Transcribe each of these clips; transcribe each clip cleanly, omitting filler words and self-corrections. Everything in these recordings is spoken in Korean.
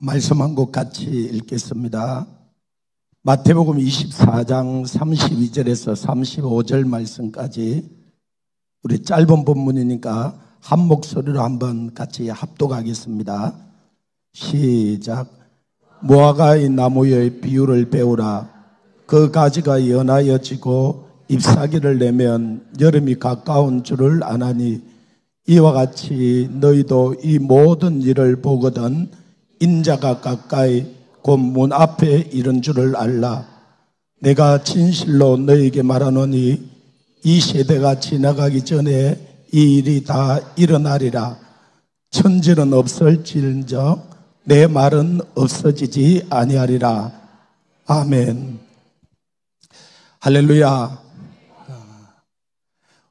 말씀 한 곡 같이 읽겠습니다. 마태복음 24장 32절에서 35절 말씀까지 우리 짧은 본문이니까 한 목소리로 한번 같이 합독하겠습니다. 시작. 무화과의 나무의 비유를 배우라. 그 가지가 연하여 지고 잎사귀를 내면 여름이 가까운 줄을 아나니 이와 같이 너희도 이 모든 일을 보거든 인자가 가까이 곧 문 앞에 이른 줄을 알라. 내가 진실로 너희에게 말하노니 이 세대가 지나가기 전에 이 일이 다 일어나리라. 천지는 없을지언정 내 말은 없어지지 아니하리라. 아멘. 할렐루야.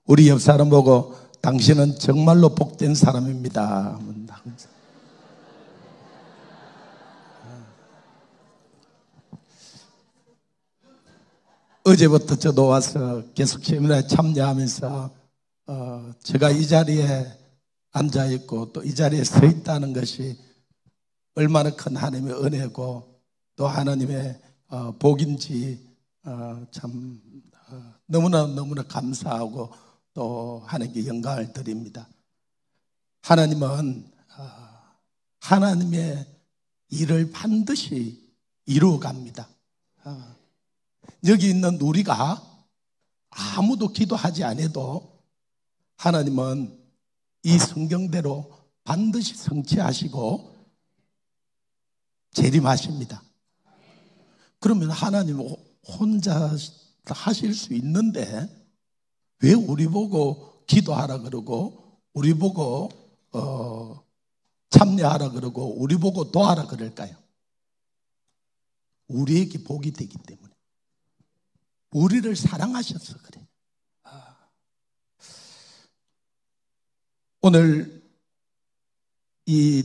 우리 옆 사람 보고 당신은 정말로 복된 사람입니다. 어제부터 저도 와서 계속 세미나에 참여하면서 제가 이 자리에 앉아있고 또 이 자리에 서 있다는 것이 얼마나 큰 하나님의 은혜고 또 하나님의 복인지 참 너무나 감사하고 또 하나님께 영광을 드립니다. 하나님은 하나님의 일을 반드시 이루어갑니다. 여기 있는 우리가 아무도 기도하지 않아도 하나님은 이 성경대로 반드시 성취하시고 재림하십니다. 그러면 하나님 혼자 하실 수 있는데 왜 우리 보고 기도하라 그러고 우리 보고 참여하라 그러고 우리 보고 도와라 그럴까요? 우리에게 복이 되기 때문에 우리를 사랑하셔서 그래. 오늘 이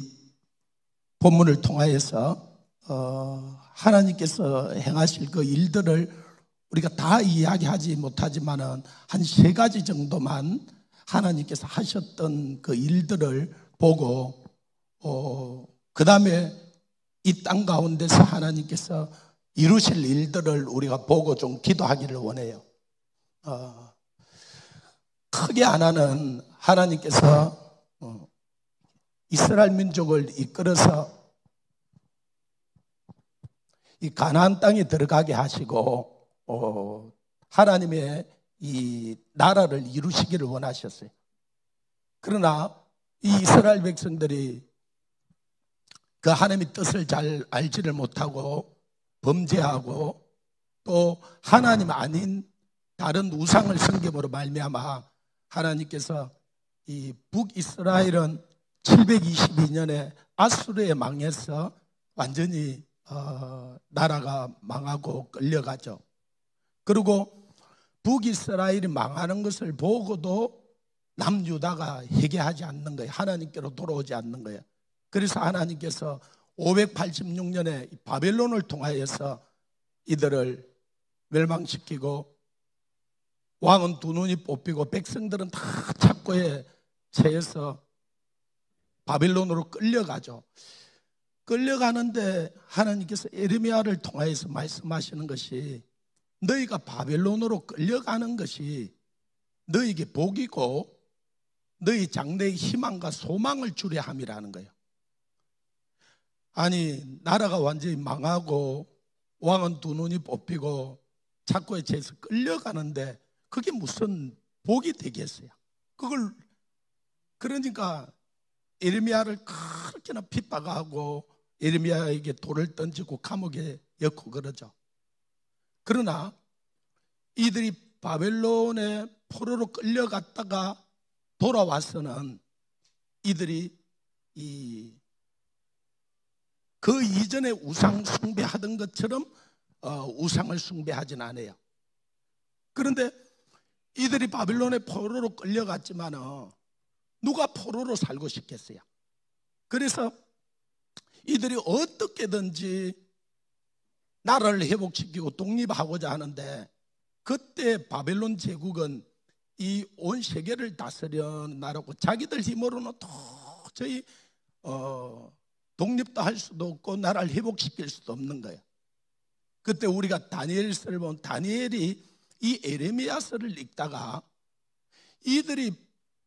본문을 통하여서 하나님께서 행하실 그 일들을 우리가 다 이야기하지 못하지만은 한 세 가지 정도만 하나님께서 하셨던 그 일들을 보고 그 다음에 이 땅 가운데서 하나님께서 이루실 일들을 우리가 보고 좀 기도하기를 원해요. 크게 하나는 하나님께서 이스라엘 민족을 이끌어서 이 가나안 땅에 들어가게 하시고 하나님의 이 나라를 이루시기를 원하셨어요. 그러나 이 이스라엘 백성들이 그 하나님의 뜻을 잘 알지를 못하고 범죄하고 또 하나님 아닌 다른 우상을 섬김으로 말미암아 하나님께서 이 북이스라엘은 722년에 아수르에 망해서 완전히 나라가 망하고 끌려가죠. 그리고 북이스라엘이 망하는 것을 보고도 남유다가 회개하지 않는 거예요. 하나님께로 돌아오지 않는 거예요. 그래서 하나님께서 586년에 바벨론을 통하여서 이들을 멸망시키고 왕은 두 눈이 뽑히고 백성들은 다 착고에 처해서 바벨론으로 끌려가죠. 끌려가는데 하나님께서 에르미야를 통하여서 말씀하시는 것이 너희가 바벨론으로 끌려가는 것이 너희에게 복이고 너희 장래의 희망과 소망을 주려 함이라는 거예요. 아니 나라가 완전히 망하고 왕은 두 눈이 뽑히고 착고에 처해서 끌려가는데 그게 무슨 복이 되겠어요? 그걸 그러니까 에르미야를 그렇게나 핍박하고 에르미야에게 돌을 던지고 감옥에 넣고 그러죠. 그러나 이들이 바벨론의 포로로 끌려갔다가 돌아와서는 이들이 그 이전에 우상 숭배하던 것처럼 우상을 숭배하진 않아요. 그런데 이들이 바벨론의 포로로 끌려갔지만 누가 포로로 살고 싶겠어요? 그래서 이들이 어떻게든지 나라를 회복시키고 독립하고자 하는데 그때 바벨론 제국은 이 온 세계를 다스려 나라고 자기들 힘으로는 도저히 독립도 할 수도 없고 나라를 회복시킬 수도 없는 거예요. 그때 우리가 다니엘서를 보면 다니엘이 이 에레미야서를 읽다가 이들이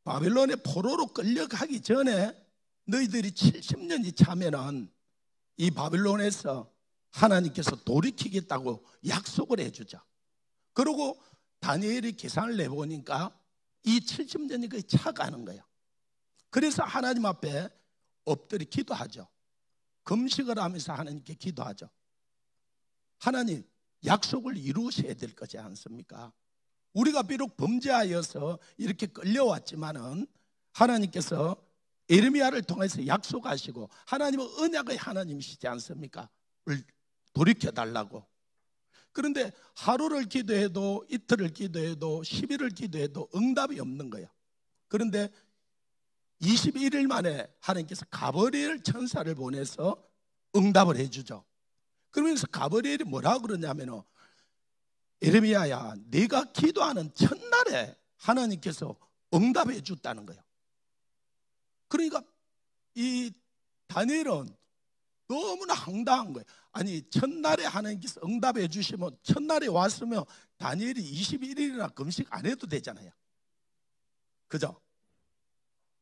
바벨론의 포로로 끌려가기 전에 너희들이 70년이 차면은 이 바벨론에서 하나님께서 돌이키겠다고 약속을 해주죠. 그리고 다니엘이 계산을 내보니까 이 70년이 거의 차가는 거예요. 그래서 하나님 앞에 엎드려 기도하죠. 금식을 하면서 하나님께 기도하죠. 하나님, 약속을 이루셔야 될 거지 않습니까? 우리가 비록 범죄하여서 이렇게 끌려왔지만은 하나님께서 에레미야를 통해서 약속하시고 하나님은 언약의 하나님이시지 않습니까? 돌이켜달라고. 그런데 하루를 기도해도 이틀을 기도해도 10일을 기도해도 응답이 없는 거예요. 그런데 21일 만에 하나님께서 가브리엘 천사를 보내서 응답을 해주죠. 그러면서 가브리엘이 뭐라고 그러냐면 에레미야야, 네가 기도하는 첫날에 하나님께서 응답해 줬다는 거예요. 그러니까 이 다니엘은 너무나 황당한 거예요. 아니, 첫날에 하나님께서 응답해 주시면 첫날에 왔으면 다니엘이 21일이나 금식 안 해도 되잖아요. 그죠?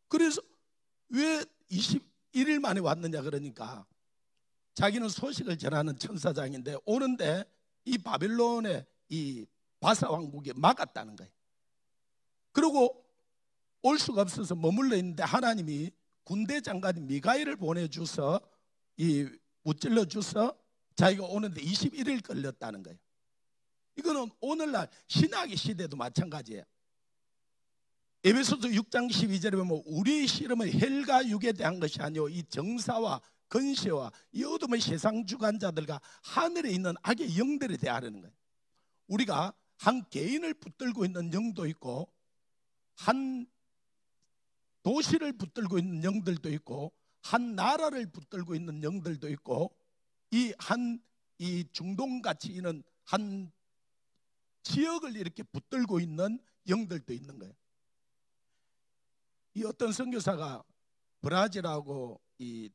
그래서 왜 21일 만에 왔느냐 그러니까 자기는 소식을 전하는 천사장인데 오는데 이 바벨론의 이 바사 왕국에 막았다는 거예요. 그리고 올 수가 없어서 머물러 있는데 하나님이 군대 장관인 미가엘을 보내줘서 무찔러 줘서 자기가 오는데 21일 걸렸다는 거예요. 이거는 오늘날 신학의 시대도 마찬가지예요. 에베소서 6장 12절에 보면 우리의 씨름은 헬과 육에 대한 것이 아니요 이 정사와 건세와 이 어둠의 세상 주관자들과 하늘에 있는 악의 영들에 대하려는 거예요. 우리가 한 개인을 붙들고 있는 영도 있고 한 도시를 붙들고 있는 영들도 있고 한 나라를 붙들고 있는 영들도 있고 이 중동같이 있는 한 지역을 이렇게 붙들고 있는 영들도 있는 거예요. 이 어떤 선교사가 브라질하고 이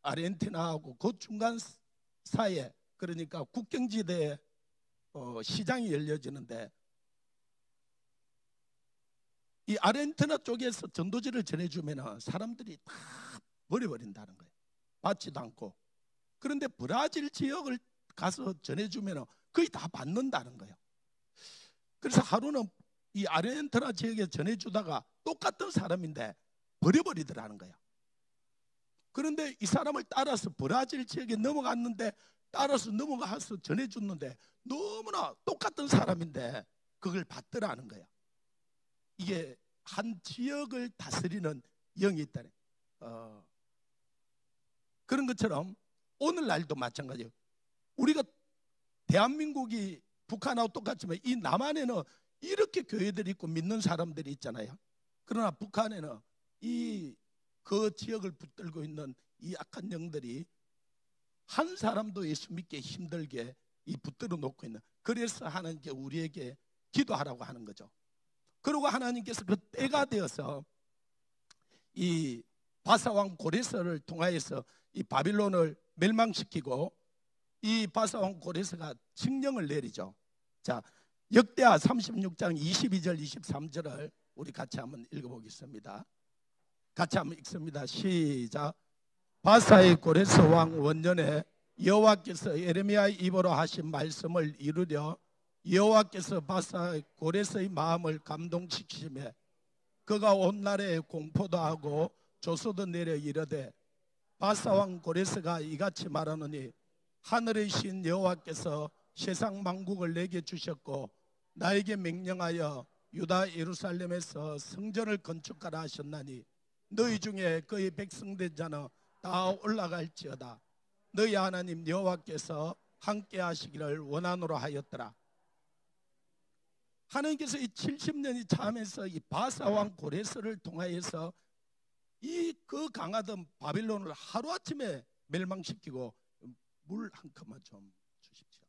아르헨티나하고 그 중간 사이에 그러니까 국경지대에 시장이 열려지는데 이 아르헨티나 쪽에서 전도지를 전해주면 사람들이 다 버려버린다는 거예요. 받지도 않고. 그런데 브라질 지역을 가서 전해주면 거의 다 받는다는 거예요. 그래서 하루는 이 아르헨티나 지역에 전해주다가 똑같은 사람인데 버려버리더라는 거예요. 그런데 이 사람을 따라서 브라질 지역에 넘어갔는데 따라서 넘어가서 전해줬는데 너무나 똑같은 사람인데 그걸 받더라는 거예요. 이게 한 지역을 다스리는 영이 있다네. 그런 것처럼 오늘날도 마찬가지예요. 우리가 대한민국이 북한하고 똑같지만 이 남한에는 이렇게 교회들이 있고 믿는 사람들이 있잖아요. 그러나 북한에는 그 지역을 붙들고 있는 이 악한 영들이 한 사람도 예수 믿기 힘들게 붙들어 놓고 있는. 그래서 하나님께 우리에게 기도하라고 하는 거죠. 그리고 하나님께서 그 때가 되어서 이 바사왕 고레스를 통하여서 이 바빌론을 멸망시키고 이 바사왕 고레스가 칙령을 내리죠. 자, 역대하 36장 22절 23절을 우리 같이 한번 읽어보겠습니다. 같이 한번 읽습니다. 시작. 바사의 고레스 왕 원년에 여호와께서 예레미야의 입으로 하신 말씀을 이루려 여호와께서 바사 고레스의 마음을 감동시키시며 그가 온 나라에 공포도 하고 조소도 내려 이르되 바사왕 고레스가 이같이 말하노니 하늘의 신 여호와께서 세상 만국을 내게 주셨고 나에게 명령하여 유다 예루살렘에서 성전을 건축하라 하셨나니 너희 중에 그의 백성된 자는 다 올라갈지어다. 너희 하나님 여호와께서 함께 하시기를 원하노라 하였더라. 하나님께서 이 70년이 차면서 이 바사왕 고레스를 통하여서 그 강하던 바빌론을 하루아침에 멸망시키고 물 한 컵만 좀 주십시오.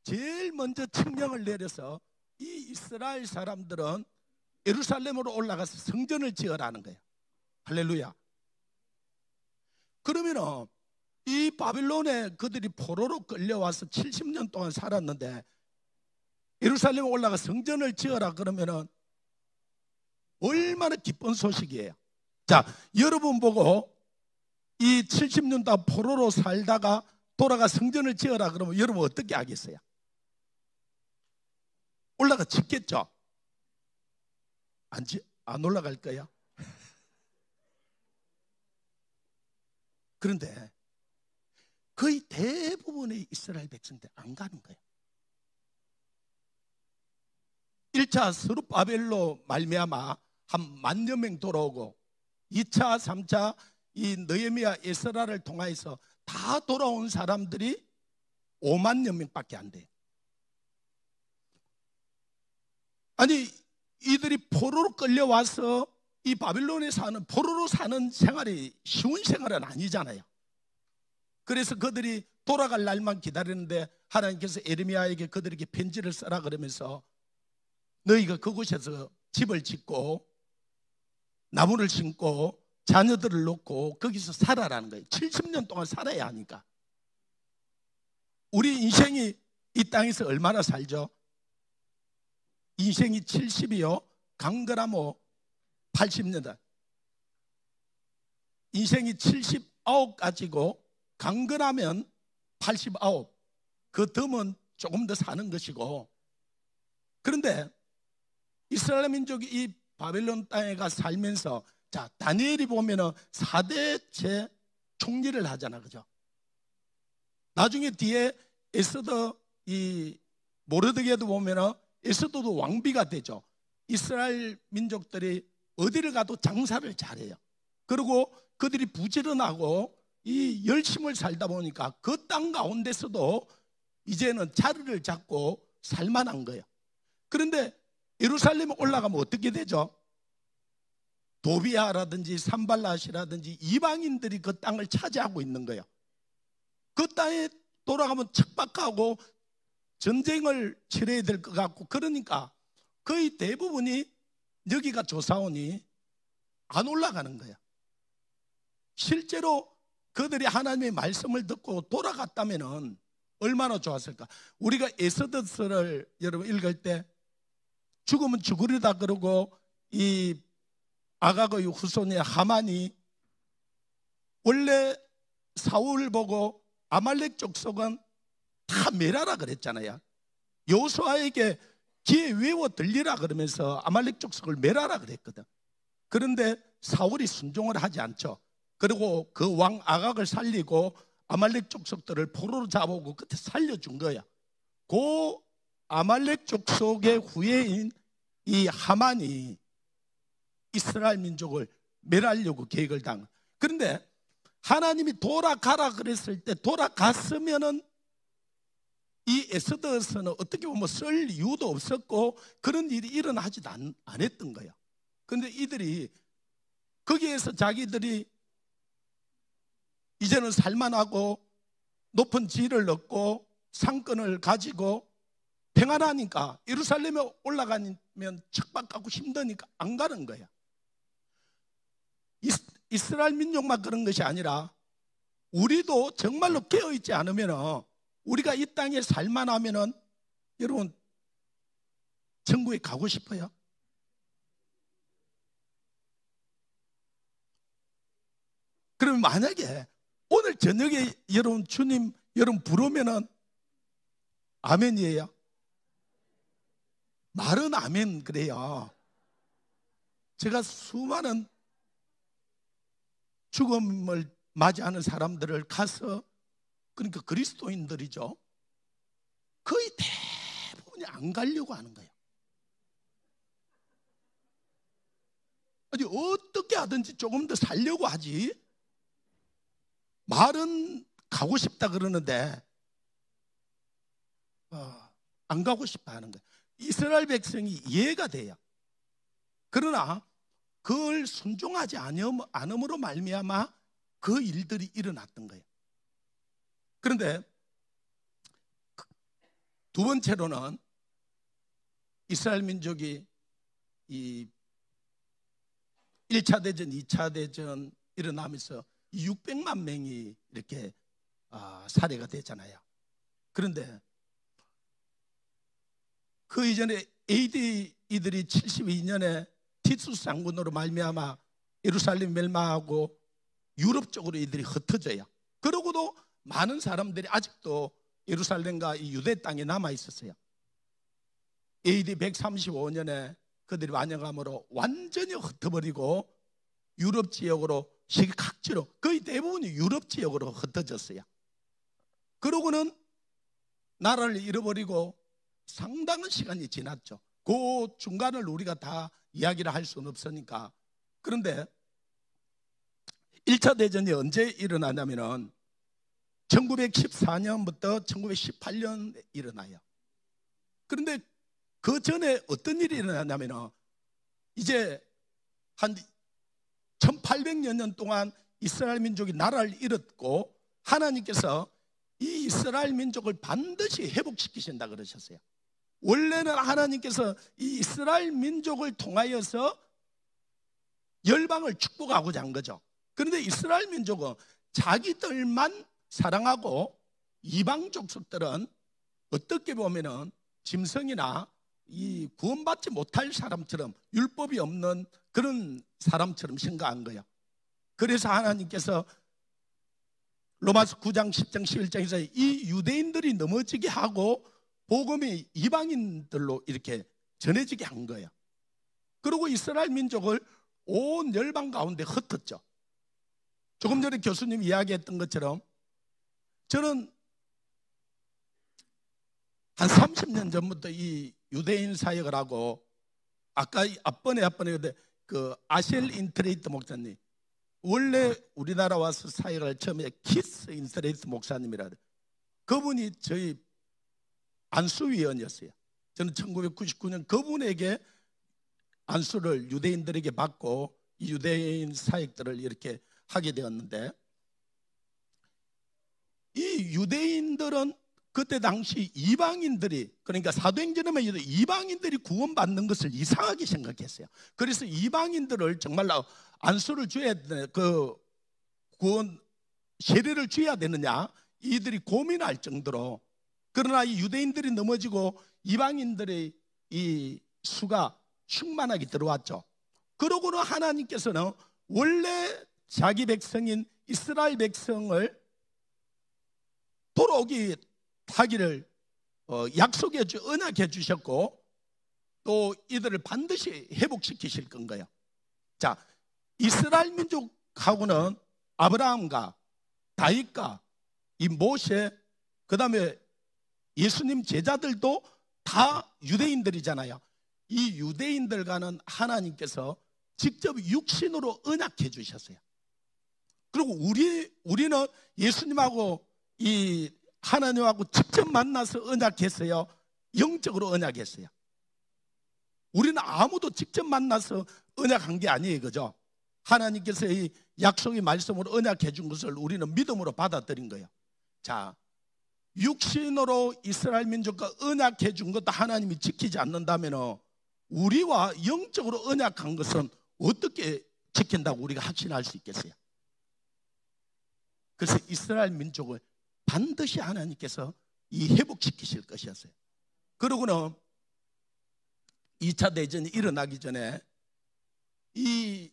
제일 먼저 칙령을 내려서 이 이스라엘 사람들은 예루살렘으로 올라가서 성전을 지으라는 거예요. 할렐루야. 그러면은 이 바빌론에 그들이 포로로 끌려와서 70년 동안 살았는데 예루살렘에 올라가 성전을 지어라 그러면은 얼마나 기쁜 소식이에요. 자, 여러분 보고 이 70년 동안 포로로 살다가 돌아가 성전을 지어라 그러면 여러분 어떻게 하겠어요? 올라가 짓겠죠? 안 올라갈 거야? 그런데 거의 대부분의 이스라엘 백성들 안 가는 거예요. 1차 스룹바벨로 말미암아 한 10,000여 명 돌아오고 2차, 3차 이 느헤미야 에스라를 통해서 다 돌아온 사람들이 50,000여 명밖에 안 돼요. 아니 이들이 포로로 끌려와서 이 바빌론에 사는 포로로 사는 생활이 쉬운 생활은 아니잖아요. 그래서 그들이 돌아갈 날만 기다리는데 하나님께서 에레미야에게 그들에게 편지를 써라 그러면서 너희가 그곳에서 집을 짓고 나무를 심고 자녀들을 놓고 거기서 살아라는 거예요. 70년 동안 살아야 하니까. 우리 인생이 이 땅에서 얼마나 살죠? 인생이 70이요 강건하면 80년. 인생이 79가지고 강건하면 89. 그 덤은 조금 더 사는 것이고. 그런데 이스라엘 민족이 이 바벨론 땅에 가 살면서 자 다니엘이 보면은 4대째 총리를 하잖아, 그죠? 나중에 뒤에 에스더 이 모르드게도 보면은 에스더도 왕비가 되죠. 이스라엘 민족들이 어디를 가도 장사를 잘해요. 그리고 그들이 부지런하고 이 열심을 살다 보니까 그 땅 가운데서도 이제는 자리를 잡고 살만한 거예요. 그런데 예루살렘에 올라가면 어떻게 되죠? 도비아라든지 산발랏이라든지 이방인들이 그 땅을 차지하고 있는 거예요. 그 땅에 돌아가면 척박하고 전쟁을 치러야 될 것 같고, 그러니까 거의 대부분이 여기가 조사원이 안 올라가는 거예요. 실제로 그들이 하나님의 말씀을 듣고 돌아갔다면 얼마나 좋았을까. 우리가 에스더서를 여러분 읽을 때 죽으면 죽으리다 그러고 이 아가그의 후손의 하만이 원래 사울을 보고 아말렉 족속은 다 멸하라 그랬잖아요. 여호수아에게 귀에 외워 들리라 그러면서 아말렉 족속을 멸하라 그랬거든. 그런데 사울이 순종을 하지 않죠. 그리고 그 왕 아각을 살리고 아말렉 족속들을 포로로 잡아오고 그때 살려준 거야. 그 아말렉 족속의 후예인 이 하만이 이스라엘 민족을 멸하려고 계획을 당. 그런데 하나님이 돌아가라 그랬을 때 돌아갔으면은 이 에스더서는 어떻게 보면 쓸 이유도 없었고 그런 일이 일어나지도 안 했던 거야. 그런데 이들이 거기에서 자기들이 이제는 살만하고 높은 지위를 얻고 상권을 가지고 평안하니까 예루살렘에 올라가면 척박하고 힘드니까 안 가는 거야. 이스라엘 민족만 그런 것이 아니라 우리도 정말로 깨어있지 않으면 우리가 이 땅에 살만하면 여러분 천국에 가고 싶어요? 그러면 만약에 오늘 저녁에 여러분 주님 여러분 부르면은 아멘이에요? 말은 아멘 그래요. 제가 수많은 죽음을 맞이하는 사람들을 가서 그러니까 그리스도인들이죠. 거의 대부분이 안 가려고 하는 거예요. 아니 어떻게 하든지 조금 더 살려고 하지. 말은 가고 싶다 그러는데 안 가고 싶어 하는 거예요. 이스라엘 백성이 이해가 돼요. 그러나 그걸 순종하지 않음으로 말미암아 그 일들이 일어났던 거예요. 그런데 두 번째로는 이스라엘 민족이 이 1차 대전, 2차 대전 일어나면서 600만 명이 이렇게 살해가 됐잖아요. 그런데 그 이전에 AD 이들이 72년에 티투스 장군으로 말미암아 예루살렘 멸망하고 유럽 쪽으로 이들이 흩어져요. 그러고도 많은 사람들이 아직도 예루살렘과 이 유대 땅에 남아 있었어요. AD 135년에 그들이 완역함으로 완전히 흩어버리고 유럽 지역으로, 세계 각지로, 거의 대부분이 유럽 지역으로 흩어졌어요. 그러고는 나라를 잃어버리고 상당한 시간이 지났죠. 그 중간을 우리가 다 이야기를 할 수는 없으니까. 그런데 1차 대전이 언제 일어나냐면은 1914년부터 1918년에 일어나요. 그런데 그 전에 어떤 일이 일어나냐면은 이제 한 1800여 년 동안 이스라엘 민족이 나라를 잃었고 하나님께서 이 이스라엘 민족을 반드시 회복시키신다 그러셨어요. 원래는 하나님께서 이 이스라엘 민족을 통하여서 열방을 축복하고자 한 거죠. 그런데 이스라엘 민족은 자기들만 사랑하고 이방 족속들은 어떻게 보면은 짐승이나 이 구원받지 못할 사람처럼, 율법이 없는 그런 사람처럼 생각한 거예요. 그래서 하나님께서 로마서 9장 10장 11장에서 이 유대인들이 넘어지게 하고 복음이 이방인들로 이렇게 전해지게 한 거예요. 그리고 이스라엘 민족을 온 열방 가운데 흩었죠. 조금 전에 교수님이 이야기했던 것처럼 저는 한 30년 전부터 이 유대인 사역을 하고, 아까 앞번에 그 아셀 인트레이트 목사님, 원래 우리나라 와서 사역을 처음에 키스 인트레이트 목사님이라, 그분이 저희 안수위원이었어요. 저는 1999년 그분에게 안수를 유대인들에게 받고 이 유대인 사역들을 이렇게 하게 되었는데, 이 유대인들은 그때 당시 이방인들이, 그러니까 사도행전에만 해도 이방인들이 구원받는 것을 이상하게 생각했어요. 그래서 이방인들을 정말로 안수를 줘야 되는, 그 구원 세례를 줘야 되느냐 이들이 고민할 정도로. 그러나 이 유대인들이 넘어지고 이방인들의 이 수가 충만하게 들어왔죠. 그러고는 하나님께서는 원래 자기 백성인 이스라엘 백성을 돌아오기 하기를 약속해 언약해 주셨고, 또 이들을 반드시 회복시키실 건가요. 자, 이스라엘 민족하고는 아브라함과 다윗과 이 모세, 그 다음에 예수님 제자들도 다 유대인들이잖아요. 이 유대인들과는 하나님께서 직접 육신으로 언약해 주셨어요. 그리고 우리는 예수님하고 이 하나님하고 직접 만나서 언약했어요, 영적으로 언약했어요? 우리는 아무도 직접 만나서 언약한 게 아니에요, 그죠? 하나님께서 이 약속의 말씀으로 언약해 준 것을 우리는 믿음으로 받아들인 거예요. 자, 육신으로 이스라엘 민족과 언약해 준 것도 하나님이 지키지 않는다면 우리와 영적으로 언약한 것은 어떻게 지킨다고 우리가 확신할 수 있겠어요? 그래서 이스라엘 민족을 반드시 하나님께서 이 회복시키실 것이었어요. 그러고는 2차 대전이 일어나기 전에, 이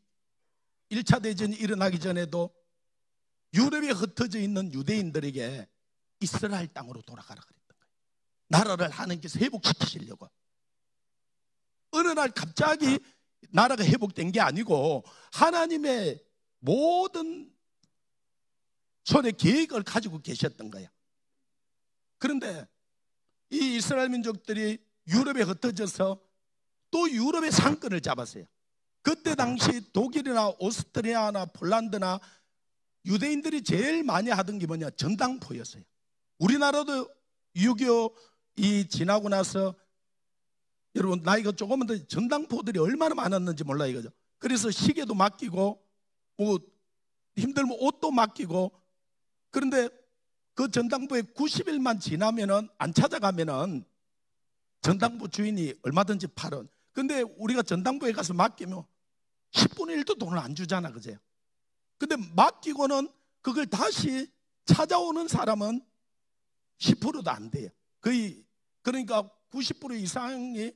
1차 대전이 일어나기 전에도 유럽에 흩어져 있는 유대인들에게 이스라엘 땅으로 돌아가라 그랬던 거예요. 나라를 하나님께서 회복시키시려고. 어느 날 갑자기 나라가 회복된 게 아니고 하나님의 모든 손에 계획을 가지고 계셨던 거예요. 그런데 이 이스라엘 민족들이 유럽에 흩어져서 또 유럽의 상권을 잡았어요. 그때 당시 독일이나 오스트리아나 폴란드나 유대인들이 제일 많이 하던 게 뭐냐, 전당포였어요. 우리나라도 6.25이 지나고 나서 여러분 나이가 조금은 더, 전당포들이 얼마나 많았는지 몰라요, 이거죠. 그래서 시계도 맡기고 뭐 힘들면 옷도 맡기고. 그런데 그 전당포에 90일만 지나면은, 안 찾아가면은 전당포 주인이 얼마든지 팔은. 근데 우리가 전당포에 가서 맡기면 10분의 1도 돈을 안 주잖아, 그죠? 근데 맡기고는 그걸 다시 찾아오는 사람은 10%도 안 돼요. 거의 그러니까 90% 이상이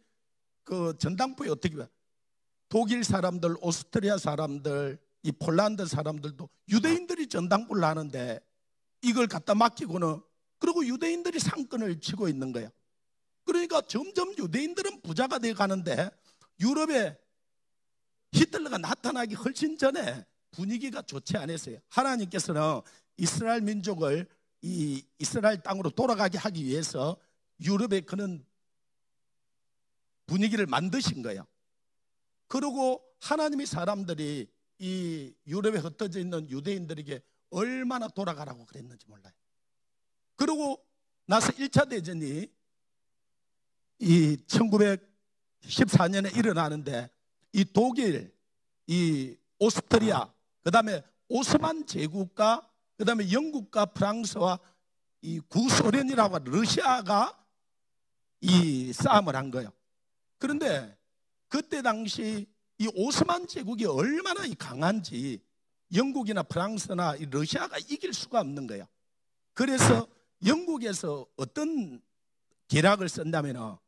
그 전당포에 어떻게 봐? 독일 사람들, 오스트리아 사람들, 이 폴란드 사람들도 유대인들이 전당포를 하는데 이걸 갖다 맡기고는 그리고 유대인들이 상권을 치고 있는 거예요. 그러니까 점점 유대인들은 부자가 되어 가는데 유럽에 히틀러가 나타나기 훨씬 전에 분위기가 좋지 않았어요. 하나님께서는 이스라엘 민족을 이 이스라엘 땅으로 돌아가게 하기 위해서 유럽에 그런 분위기를 만드신 거예요. 그리고 하나님의 사람들이 이 유럽에 흩어져 있는 유대인들에게 얼마나 돌아가라고 그랬는지 몰라요. 그리고 나서 1차 대전이 이 1914년에 일어나는데 이 독일, 이 오스트리아, 그 다음에 오스만 제국과 그 다음에 영국과 프랑스와 이 구소련이라고 러시아가 이 싸움을 한 거예요. 그런데 그때 당시 이 오스만 제국이 얼마나 강한지 영국이나 프랑스나 이 러시아가 이길 수가 없는 거예요. 그래서 영국에서 어떤 계략을 쓴다면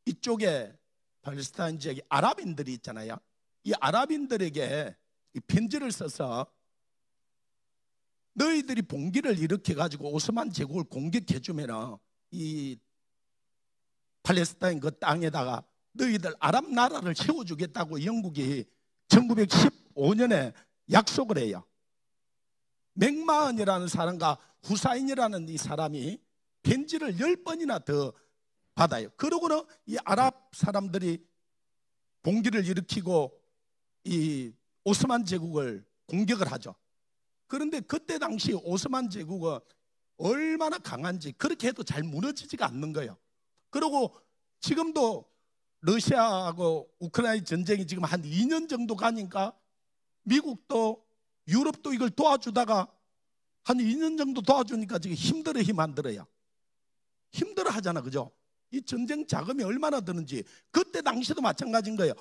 이쪽에 팔레스타인 지역의 아랍인들이 있잖아요. 이 아랍인들에게 이 편지를 써서 너희들이 봉기를 일으켜 가지고 오스만 제국을 공격해 주면 이 팔레스타인 그 땅에다가 너희들 아랍 나라를 세워주겠다고 영국이 1915년에 약속을 해요. 맥마흔이라는 사람과 후사인이라는 이 사람이 편지를 10번이나 더 받아요. 그러고는 이 아랍 사람들이 봉기를 일으키고 이 오스만 제국을 공격을 하죠. 그런데 그때 당시 오스만 제국은 얼마나 강한지 그렇게 해도 잘 무너지지가 않는 거예요. 그리고 지금도 러시아하고 우크라이나 전쟁이 지금 한 2년 정도 가니까 미국도 유럽도 이걸 도와주다가 한 2년 정도 도와주니까 지금 힘들어 힘들어 하잖아, 그죠? 이 전쟁 자금이 얼마나 드는지. 그때 당시도 마찬가지인 거예요.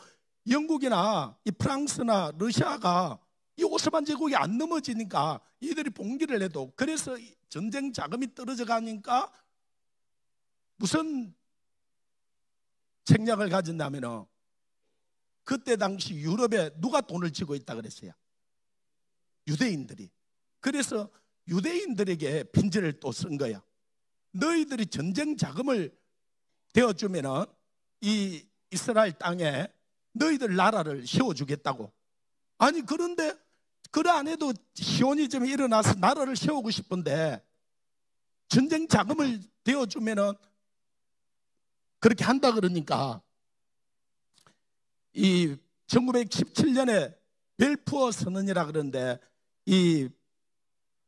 영국이나 이 프랑스나 러시아가 이 오스만 제국이 안 넘어지니까 이들이 봉기를 해도, 그래서 전쟁 자금이 떨어져 가니까 무슨 책략을 가진다면 그때 당시 유럽에 누가 돈을 쥐고 있다 그랬어요? 유대인들이. 그래서 유대인들에게 편지를 또 쓴 거야. 너희들이 전쟁 자금을 되어주면 이 이스라엘 땅에 너희들 나라를 세워주겠다고. 아니 그런데 그 안에도 시오니즘이 일어나서 나라를 세우고 싶은데 전쟁 자금을 되어주면 그렇게 한다 그러니까 이 1917년에 벨푸어 선언이라 그러는데 이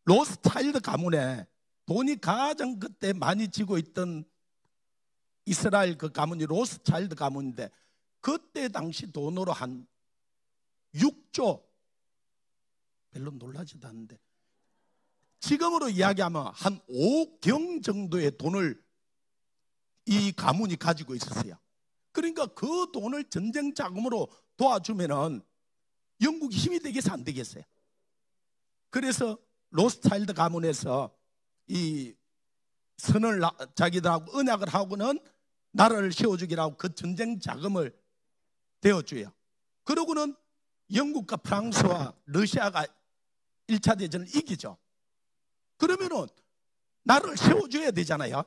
로스차일드 가문에 돈이 가장 그때 많이 쥐고 있던 이스라엘 그 가문이 로스차일드 가문인데 그때 당시 돈으로 한 6조, 별로 놀라지도 않는데 지금으로 이야기하면 한 5경 정도의 돈을 이 가문이 가지고 있었어요. 그러니까 그 돈을 전쟁 자금으로 도와주면은 영국이 힘이 되겠어 안 되겠어요? 그래서 로스차일드 가문에서 이 선을 자기들하고 언약을 하고는 나라를 세워주기라고 그 전쟁 자금을 대어줘요. 그러고는 영국과 프랑스와 러시아가 1차 대전을 이기죠. 그러면은 나라를 세워줘야 되잖아요.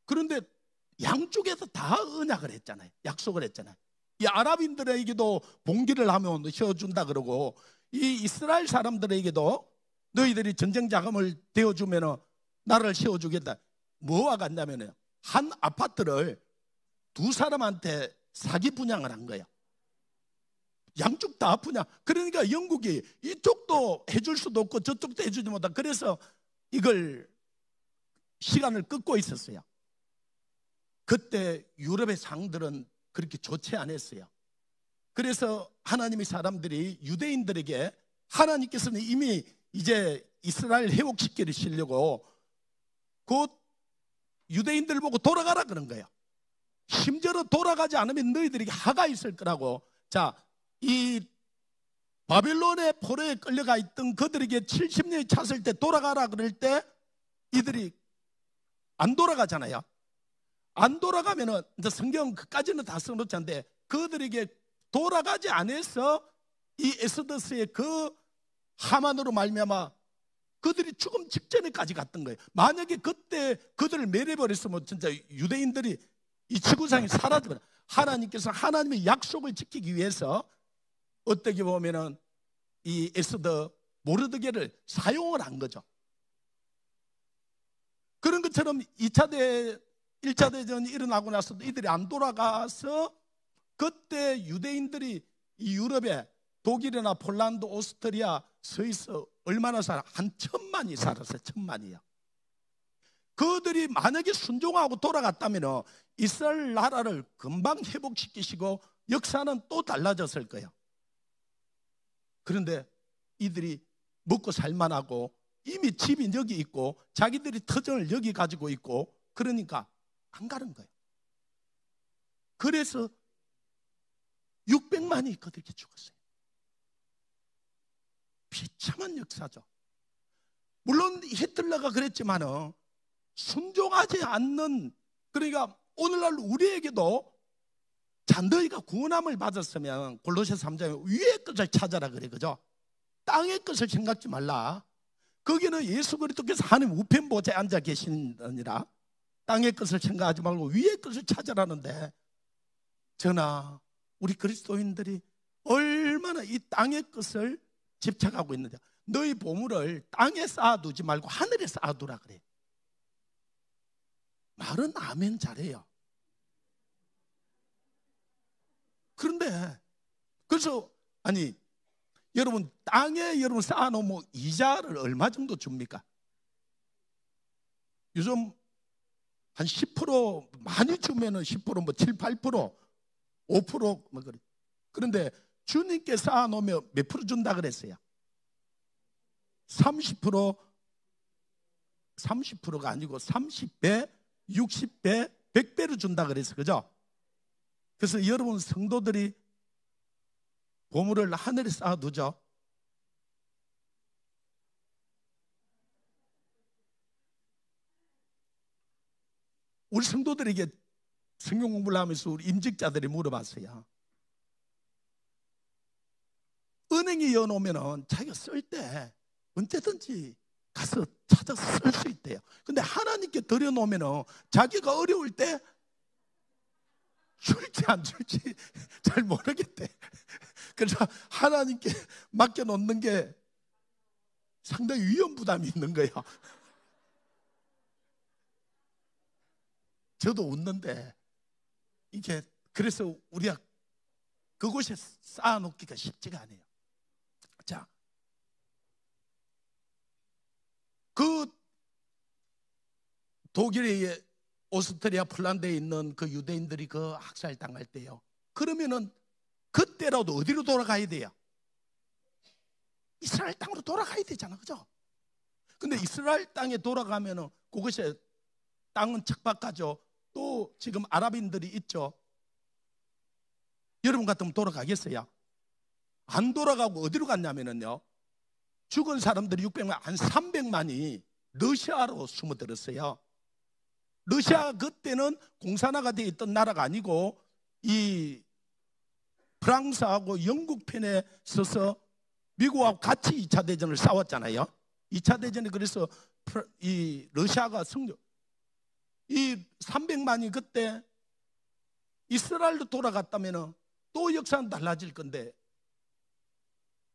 그런데 양쪽에서 다 언약을 했잖아요. 약속을 했잖아요. 이 아랍인들에게도 봉기를 하면 세워준다 그러고 이 이스라엘 사람들에게도 너희들이 전쟁 자금을 대어주면 나라를 세워주겠다. 뭐와 같냐면 한 아파트를 두 사람한테 사기 분양을 한 거예요. 양쪽 다 분양. 그러니까 영국이 이쪽도 해줄 수도 없고 저쪽도 해주지 못하고 그래서 이걸 시간을 끊고 있었어요. 그때 유럽의 상들은 그렇게 좋지 않았어요. 그래서 하나님의 사람들이 유대인들에게 하나님께서는 이미 이제 이스라엘 회복시키려고 곧 유대인들 보고 돌아가라 그런 거예요. 심지어 돌아가지 않으면 너희들에게 하가 있을 거라고. 자, 이 바벨론의 포로에 끌려가 있던 그들에게 70년이 찼을 때 돌아가라 그럴 때 이들이 안 돌아가잖아요. 안 돌아가면은 이제 성경 그까지는 다 써놓지 않는데 그들에게 돌아가지 않아서 이 에스더스의 그 하만으로 말미암아 그들이 죽음 직전에까지 갔던 거예요. 만약에 그때 그들을 매려버렸으면 진짜 유대인들이 이 지구상에 사라져버려. 하나님께서 하나님의 약속을 지키기 위해서 어떻게 보면은 이 에스더 모르드게를 사용을 한 거죠. 그런 것처럼 1차 대전이 일어나고 나서도 이들이 안 돌아가서 그때 유대인들이 이 유럽에 독일이나 폴란드, 오스트리아, 스위스 얼마나 살아? 한 1000만이 살았어요. 1000만이요. 그들이 만약에 순종하고 돌아갔다면 이스라엘 나라를 금방 회복시키시고 역사는 또 달라졌을 거예요. 그런데 이들이 먹고 살만하고 이미 집이 여기 있고 자기들이 터전을 여기 가지고 있고 그러니까 안 가는 거예요. 그래서 600만이 그들에게 죽었어요. 비참한 역사죠. 물론 히틀러가 그랬지만은 순종하지 않는, 그러니까 오늘날 우리에게도 자, 너희가 구원함을 받았으면 골로새 3장에 위의 것을 찾아라 그래, 그죠? 땅의 것을 생각지 말라. 거기는 예수 그리스도께서 하나님 우편 보좌에 앉아 계시느니라. 땅의 것을 생각하지 말고 위의 것을 찾아라는데, 저나 우리 그리스도인들이 얼마나 이 땅의 것을 집착하고 있는지. 너희 보물을 땅에 쌓아두지 말고 하늘에 쌓아두라 그래. 말은 아멘 잘해요. 그런데 그래서 아니 여러분 땅에 여러분 쌓아놓으면 이자를 얼마 정도 줍니까? 요즘 한 10% 많이 주면은 10% 뭐 7, 8% 5% 그래. 그런데 주님께 쌓아놓으면 몇 프로 준다 그랬어요? 30%, 30%가 아니고 30배, 60배, 100배로 준다 그랬어요. 그죠? 그래서 여러분 성도들이 보물을 하늘에 쌓아두죠. 우리 성도들에게 성경 공부를 하면서 우리 임직자들이 물어봤어요. 은행에 여놓으면 자기가 쓸 때 언제든지 가서 찾아서 쓸 수 있대요. 근데 하나님께 들여놓으면 자기가 어려울 때 줄지 안 줄지 잘 모르겠대. 그래서 하나님께 맡겨놓는 게 상당히 위험 부담이 있는 거예요. 저도 웃는데 이게 그래서 우리가 그곳에 쌓아놓기가 쉽지가 않아요. 자, 그 독일의 오스트리아 폴란드에 있는 그 유대인들이 그 학살당할 때요, 그러면은 그때라도 어디로 돌아가야 돼요? 이스라엘 땅으로 돌아가야 되잖아, 그죠? 근데 이스라엘 땅에 돌아가면은 그것에 땅은 척박하죠. 또 지금 아랍인들이 있죠. 여러분 같으면 돌아가겠어요? 안 돌아가고 어디로 갔냐면요, 죽은 사람들이 600만, 한 300만이 러시아로 숨어들었어요. 러시아 그때는 공산화가 되어 있던 나라가 아니고 이 프랑스하고 영국 편에 서서 미국하고 같이 2차 대전을 싸웠잖아요. 2차 대전에 그래서 이 러시아가 승리, 이 300만이 그때 이스라엘로 돌아갔다면 또 역사는 달라질 건데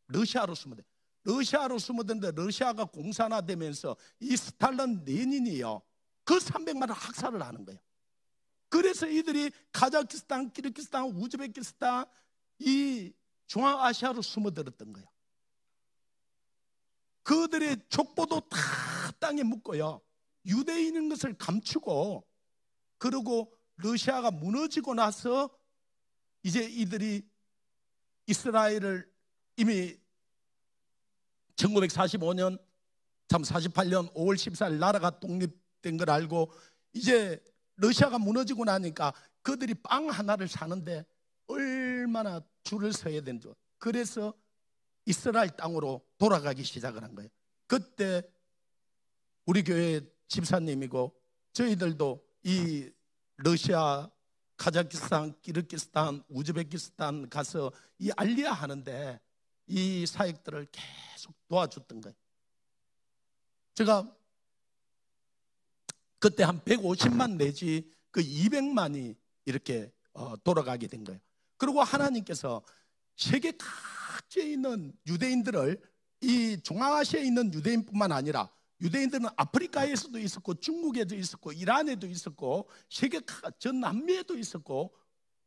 러시아로 숨어들. 러시아로 숨어든데 러시아가 공산화되면서 이 스탈린 레닌이요, 그 300만을 학살을 하는 거예요. 그래서 이들이 카자흐스탄, 키르기스탄, 우즈베키스탄 이 중앙아시아로 숨어들었던 거예요. 그들의 족보도 다 땅에 묻고요, 유대인인 것을 감추고, 그리고 러시아가 무너지고 나서 이제 이들이 이스라엘을 이미 1945년 참 48년 5월 14일 나라가 독립된 걸 알고 이제 러시아가 무너지고 나니까 그들이 빵 하나를 사는데 얼마나 줄을 서야 되는지. 그래서 이스라엘 땅으로 돌아가기 시작을 한 거예요. 그때 우리 교회 집사님이고 저희들도 이 러시아, 카자흐스탄, 키르기스탄, 우즈베키스탄 가서 이 알리야 하는데 이 사역들을 계속 도와줬던 거예요. 제가 그때 한 150만 내지 그 200만이 이렇게 돌아가게 된 거예요. 그리고 하나님께서 세계 각지에 있는 유대인들을, 이 중앙아시아에 있는 유대인뿐만 아니라 유대인들은 아프리카에서도 있었고 중국에도 있었고 이란에도 있었고 세계 전 남미에도 있었고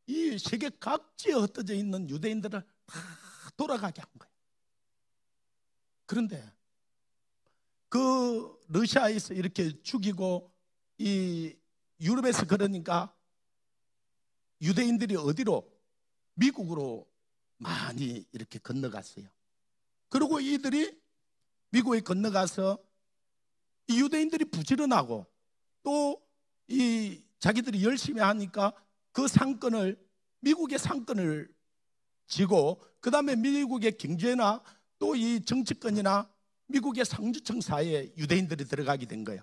이 세계 각지에 흩어져 있는 유대인들을 다 돌아가게 한 거예요. 그런데 그 러시아에서 이렇게 죽이고 이 유럽에서 그러니까 유대인들이 어디로? 미국으로 많이 이렇게 건너갔어요. 그리고 이들이 미국에 건너가서 이 유대인들이 부지런하고 또 이 자기들이 열심히 하니까 그 상권을, 미국의 상권을 지고 그 다음에 미국의 경제나 또 이 정치권이나 미국의 상주층 사이에 유대인들이 들어가게 된 거예요.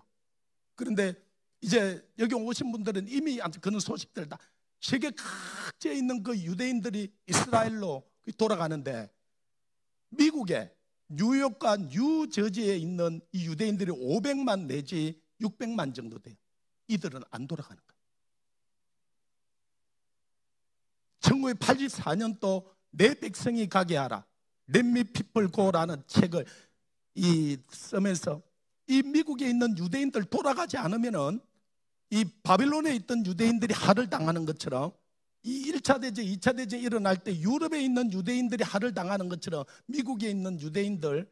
그런데 이제 여기 오신 분들은 이미 그런 소식들 다, 세계 각지에 있는 그 유대인들이 이스라엘로 돌아가는데 미국의 뉴욕과 뉴저지에 있는 이 유대인들이 500만 내지 600만 정도 돼요. 이들은 안 돌아가는 거예요. 1984년도 내 백성이 가게 하라, Let me people go라는 책을 쓰면서 이 미국에 있는 유대인들 돌아가지 않으면은 이 바빌론에 있던 유대인들이 할을 당하는 것처럼, 이 1차 대전, 2차 대전이 일어날 때 유럽에 있는 유대인들이 할을 당하는 것처럼 미국에 있는 유대인들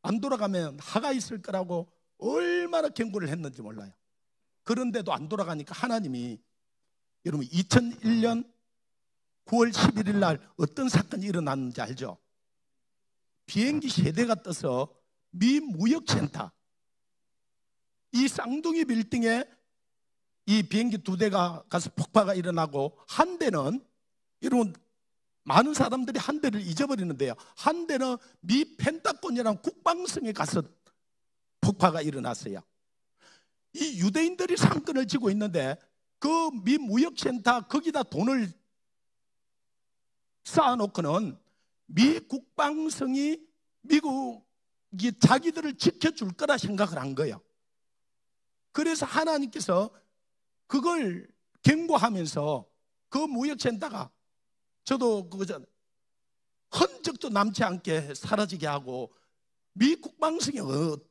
안 돌아가면 하가 있을 거라고 얼마나 경고를 했는지 몰라요. 그런데도 안 돌아가니까 하나님이, 여러분 2001년 9월 11일 날 어떤 사건이 일어났는지 알죠? 비행기 세대가 떠서 미 무역센터, 이 쌍둥이 빌딩에 이 비행기 2대가 가서 폭파가 일어나고, 한 대는, 여러분 많은 사람들이 한 대를 잊어버리는데요, 한 대는 미 펜타곤이라는 국방성에 가서 폭파가 일어났어요. 이 유대인들이 상권을 쥐고 있는데 그 미 무역센터 거기다 돈을 쌓아놓고는 미 국방성이 미국이 자기들을 지켜줄 거라 생각을 한 거예요. 그래서 하나님께서 그걸 경고하면서 그 무역센터가, 저도 흔적도 남지 않게 사라지게 하고, 미 국방성이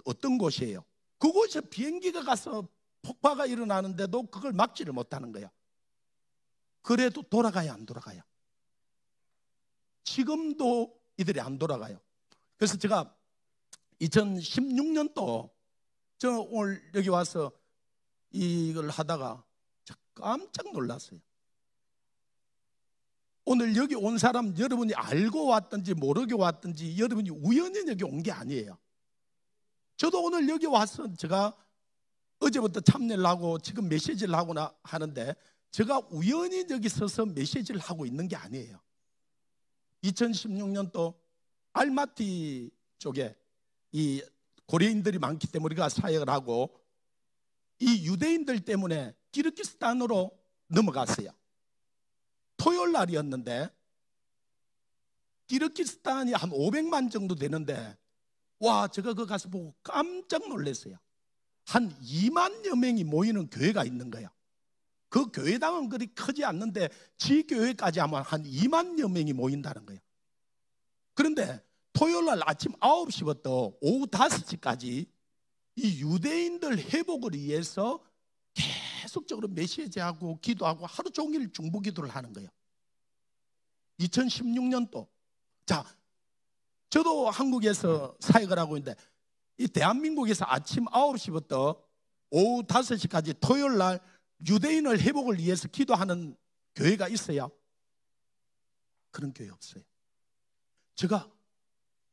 어떤 곳이에요? 그곳에 비행기가 가서 폭파가 일어나는데도 그걸 막지를 못하는 거예요. 그래도 돌아가야 안 돌아가요? 지금도 이들이 안 돌아가요. 그래서 제가 2016년도 저 오늘 여기 와서 이걸 하다가 깜짝 놀랐어요. 오늘 여기 온 사람 여러분이 알고 왔든지 모르게 왔든지 여러분이 우연히 여기 온 게 아니에요. 저도 오늘 여기 와서 제가 어제부터 참여를 하고 지금 메시지를 하고 하는데 제가 우연히 여기 서서 메시지를 하고 있는 게 아니에요. 2016년도 알마티 쪽에 이 고려인들이 많기 때문에 우리가 사역을 하고, 이 유대인들 때문에 키르기스탄으로 넘어갔어요. 토요일 날이었는데 키르기스탄이 한 500만 정도 되는데, 와, 제가 그 가서 보고 깜짝 놀랐어요. 한 2만여 명이 모이는 교회가 있는 거예요. 그 교회당은 그리 크지 않는데 지 교회까지 하면 한 2만여 명이 모인다는 거예요. 그런데 토요일 날 아침 9시부터 오후 5시까지 이 유대인들 회복을 위해서 계속적으로 메시지하고 기도하고 하루 종일 중보 기도를 하는 거예요. 2016년도. 자, 저도 한국에서 사역을 하고 있는데 이 대한민국에서 아침 9시부터 오후 5시까지 토요일 날 유대인을 회복을 위해서 기도하는 교회가 있어요? 그런 교회 없어요. 제가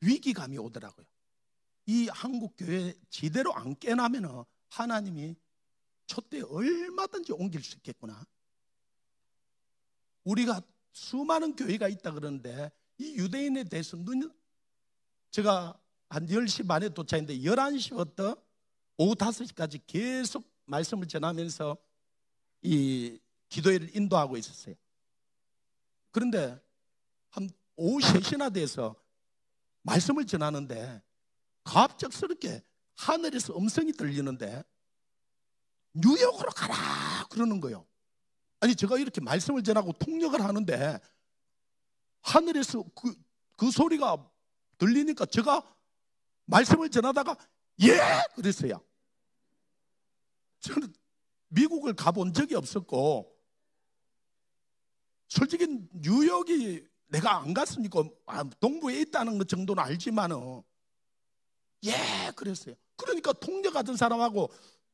위기감이 오더라고요. 이 한국 교회 제대로 안 깨나면 하나님이 촛대 얼마든지 옮길 수 있겠구나. 우리가 수많은 교회가 있다 그러는데 이 유대인에 대해서 제가 한 10시 반에 도착했는데 11시부터 오후 5시까지 계속 말씀을 전하면서 이 기도회를 인도하고 있었어요. 그런데 한 오후 3시나 돼서 말씀을 전하는데 갑작스럽게 하늘에서 음성이 들리는데 뉴욕으로 가라 그러는 거예요. 아니 제가 이렇게 말씀을 전하고 통역을 하는데 하늘에서 그 소리가 들리니까 제가 말씀을 전하다가 예! 그랬어요. 저는 미국을 가본 적이 없었고 솔직히 뉴욕이 내가 안 갔으니까 동부에 있다는 것 정도는 알지만은 예! 그랬어요. 그러니까 통역하던 사람하고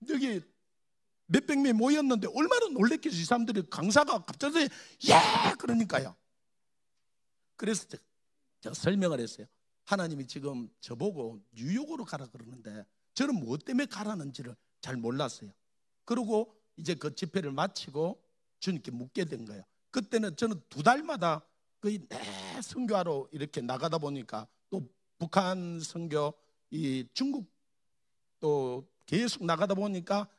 여기 몇백 명이 모였는데 얼마나 놀랬겠지. 이 사람들이 강사가 갑자기 예! 그러니까요. 그래서 제가 설명을 했어요. 하나님이 지금 저보고 뉴욕으로 가라 그러는데 저는 무엇 때문에 가라는지를 잘 몰랐어요. 그리고 이제 그 집회를 마치고 주님께 묻게 된 거예요. 그때는 저는 2달마다 거의 내 선교하러 이렇게 나가다 보니까 또 북한 선교, 이 중국 또 계속 나가다 보니까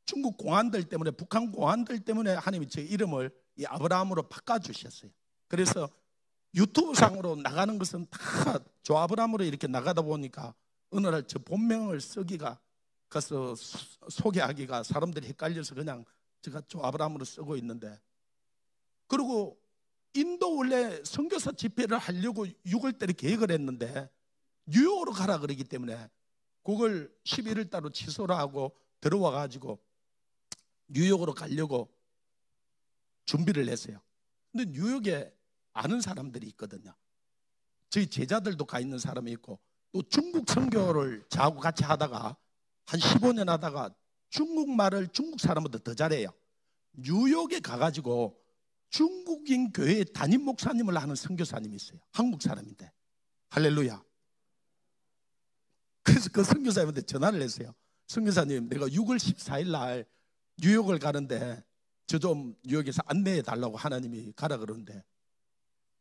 중국 공안들 때문에, 북한 공안들 때문에 하나님이 제 이름을 이 아브라함으로 바꿔주셨어요. 그래서 유튜브 상으로 나가는 것은 다 조 아브라함으로 이렇게 나가다 보니까 어느 날 저 본명을 쓰기가, 가서 소개하기가 사람들이 헷갈려서 그냥 제가 조 아브라함으로 쓰고 있는데, 그리고 인도 원래 선교사 집회를 하려고 6월달에 계획을 했는데 뉴욕으로 가라 그러기 때문에 그걸 11월 달로 취소를 하고 들어와 가지고 뉴욕으로 가려고 준비를 했어요. 근데 뉴욕에 아는 사람들이 있거든요. 저희 제자들도 가 있는 사람이 있고, 또 중국 선교를 저하고 같이 하다가 한 15년 하다가 중국말을 중국 사람보다 더 잘해요. 뉴욕에 가가지고 중국인 교회 담임 목사님을 하는 선교사님이 있어요. 한국 사람인데. 할렐루야. 그래서 그 선교사님한테 전화를 했어요. 선교사님, 내가 6월 14일 날 뉴욕을 가는데 저 좀 뉴욕에서 안내해 달라고 하나님이 가라 그러는데,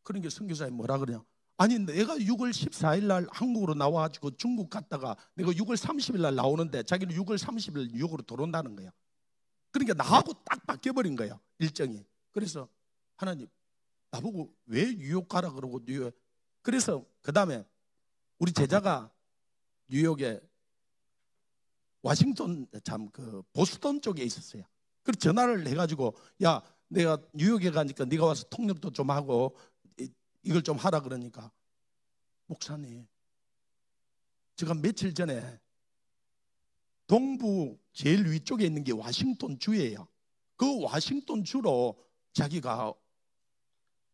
그러니까 선교사님이 뭐라 그러냐, 아니 내가 6월 14일 날 한국으로 나와가지고 중국 갔다가 내가 6월 30일 날 나오는데 자기는 6월 30일 뉴욕으로 들어온다는 거예요. 그러니까 나하고 딱 바뀌어버린 거예요, 일정이. 그래서 하나님 나보고 왜 뉴욕 가라 그러고 뉴욕. 그래서 그 다음에 우리 제자가 뉴욕에 워싱턴, 참 그 보스턴 쪽에 있었어요. 그래서 전화를 해가지고, 야 내가 뉴욕에 가니까 네가 와서 통역도 좀 하고 이걸 좀 하라 그러니까, 목사님 제가 며칠 전에 동부 제일 위쪽에 있는 게 워싱턴 주예요. 그 워싱턴 주로 자기가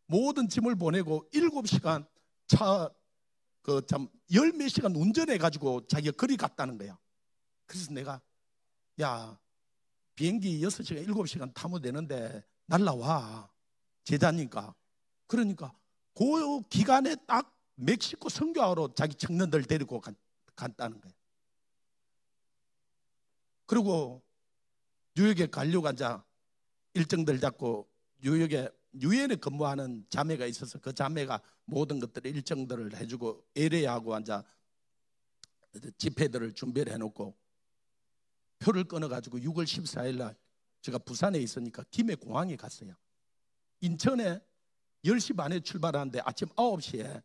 모든 짐을 보내고 7시간 차 그 참 열 몇 시간 운전해 가지고 자기가 거리 갔다는 거야. 그래서 내가, 야 비행기 6시간 7시간 타면 되는데 날라와, 제자니까. 그러니까 그 기간에 딱 멕시코 선교하러 자기 청년들 데리고 갔다는 거예요. 그리고 뉴욕에 가려고 앉아 일정들 잡고, 뉴욕에 유엔에 근무하는 자매가 있어서 그 자매가 모든 것들을 일정들을 해주고 LA하고 앉아 집회들을 준비를 해놓고 표를 끊어가지고 6월 14일 날 제가 부산에 있으니까 김해 공항에 갔어요. 인천에 10시 반에 출발하는데 아침 9시에,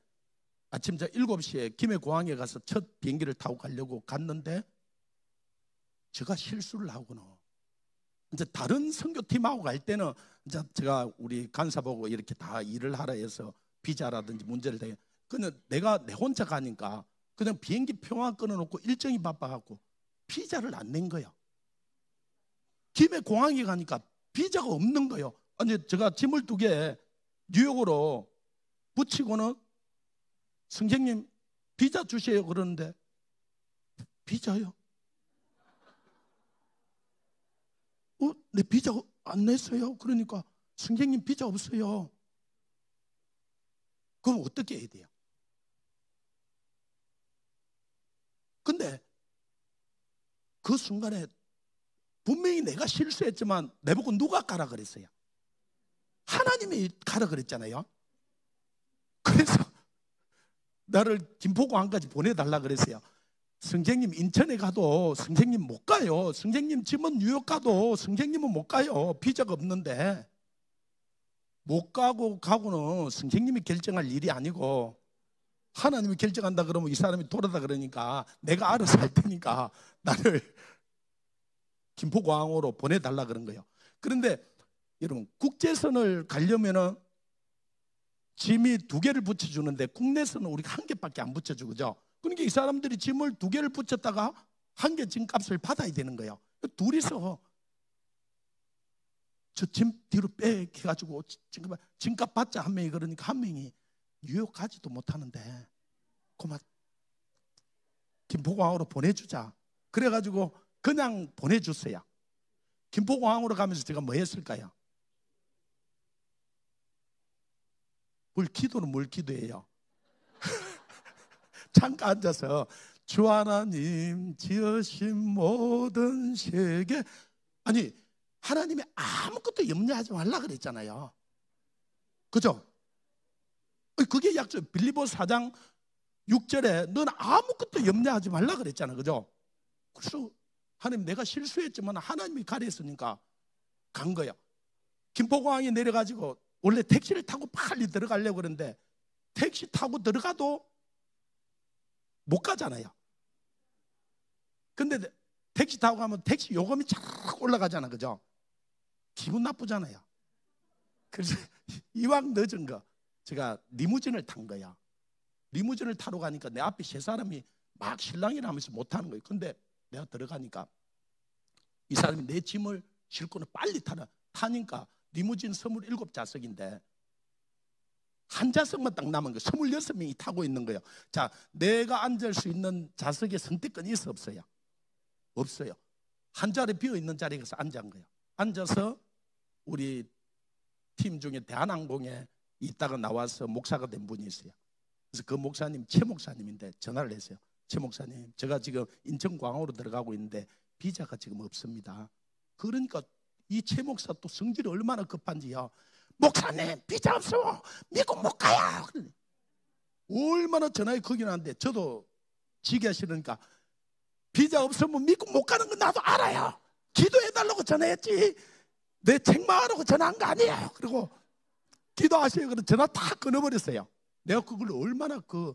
아침 7시에 김해 공항에 가서 첫 비행기를 타고 가려고 갔는데 제가 실수를 하고는, 이제 다른 선교팀하고 갈 때는 이제 제가 우리 간사 보고 이렇게 다 일을 하라 해서 비자라든지 문제를 대게, 그냥 내가 내 혼자 가니까 그냥 비행기 표만 끊어놓고 일정이 바빠갖고 비자를 안 낸 거예요. 김해 공항에 가니까 비자가 없는 거예요. 아니 제가 짐을 2개 뉴욕으로 붙이고는 선생님 비자 주세요 그러는데, 비자요? 내 비자 안 냈어요. 그러니까 선생님 비자 없어요. 그럼 어떻게 해야 돼요? 근데 그 순간에 분명히 내가 실수했지만 내보고 누가 가라 그랬어요? 하나님이 가라 그랬잖아요. 그래서 나를 김포공항까지 보내달라 그랬어요. 선생님 인천에 가도 선생님 못 가요. 선생님 집은 뉴욕 가도 선생님은 못 가요. 비자가 없는데. 못 가고는 선생님이 결정할 일이 아니고 하나님이 결정한다 그러면 이 사람이 돌아다 그러니까 내가 알아서 할 테니까 나를 김포공항으로 보내달라 그런 거예요. 그런데 여러분, 국제선을 가려면은 짐이 2개를 붙여주는데 국내선은 우리가 1개밖에 안 붙여주고, 그죠? 그러니까 이 사람들이 짐을 2개를 붙였다가 1개 짐값을 받아야 되는 거예요. 둘이서 저 짐 뒤로 빼가지고 짐값 받자 한 명이. 그러니까 한 명이 뉴욕 가지도 못하는데 그만 김포공항으로 보내주자. 그래가지고 그냥 보내줬어요. 김포공항으로 가면서 제가 뭐 했을까요? 기도는 뭘 기도해요? 잠깐 앉아서 주 하나님 지으신 모든 세계, 아니 하나님이 아무것도 염려하지 말라 그랬잖아요. 그죠? 그게 약속. 빌립보 4장 6절에 넌 아무것도 염려하지 말라 그랬잖아요. 그죠? 그래서 하나님, 내가 실수했지만 하나님이 가르쳤으니까 간 거예요. 김포공항에 내려가지고 원래 택시를 타고 빨리 들어가려고 그러는데 택시 타고 들어가도 못 가잖아요. 근데 택시 타고 가면 택시 요금이 쫙 올라가잖아. 그죠? 기분 나쁘잖아요. 그래서 이왕 늦은 거 제가 리무진을 탄 거야. 리무진을 타러 가니까 내 앞에 세 사람이 막 실랑이를 하면서 못 타는 거예요. 근데 내가 들어가니까 이 사람이 내 짐을 싣고는 빨리 타니까 리무진 27좌석인데 한 좌석만 딱 남은 거예요. 26명이 타고 있는 거예요. 자, 내가 앉을 수 있는 좌석에 선택권이 있어 없어요? 없어요. 한 자리 비어있는 자리에 가서 앉은 거예요. 앉아서 우리 팀 중에 대한항공에 있다가 나와서 목사가 된 분이 있어요. 그래서 그 목사님, 최 목사님인데 전화를 했어요. 최 목사님, 제가 지금 인천공항으로 들어가고 있는데 비자가 지금 없습니다. 그러니까 이 최 목사 또 성질이 얼마나 급한지요. 목사님, 비자 없어 미국 못 가요. 얼마나 전화에 거기 나는데 저도 지게 싫으니까 비자 없으면 미국 못 가는 건 나도 알아요. 기도해달라고 전화했지 내 책망하라고 전화한 거 아니에요. 그리고 기도하세요. 그래서 전화 다 끊어버렸어요. 내가 그걸 얼마나 그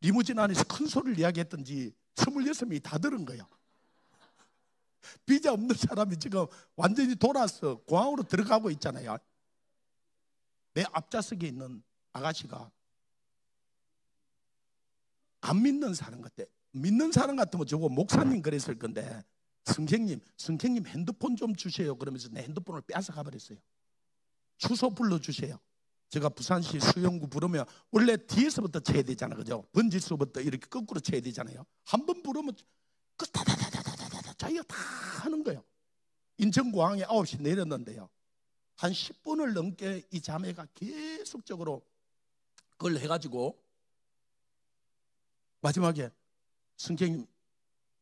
리무진 안에서 큰 소리를 이야기했던지 26명이 다 들은 거예요. 비자 없는 사람이 지금 완전히 돌아서 공항으로 들어가고 있잖아요. 내 앞좌석에 있는 아가씨가 안 믿는 사람 같아. 믿는 사람 같으면 저거 목사님 그랬을 건데, 선생님 핸드폰 좀 주세요 그러면서 내 핸드폰을 빼앗아 가버렸어요. 주소 불러주세요. 제가 부산시 수영구 부르면 원래 뒤에서부터 쳐야 되잖아. 그죠? 번지수부터 이렇게 거꾸로 쳐야 되잖아요. 한 번 부르면 그 다다다다다다다 자기가 다 하는 거예요. 인천공항에 9시 내렸는데요, 한 10분을 넘게 이 자매가 계속적으로 그걸 해가지고 마지막에 선생님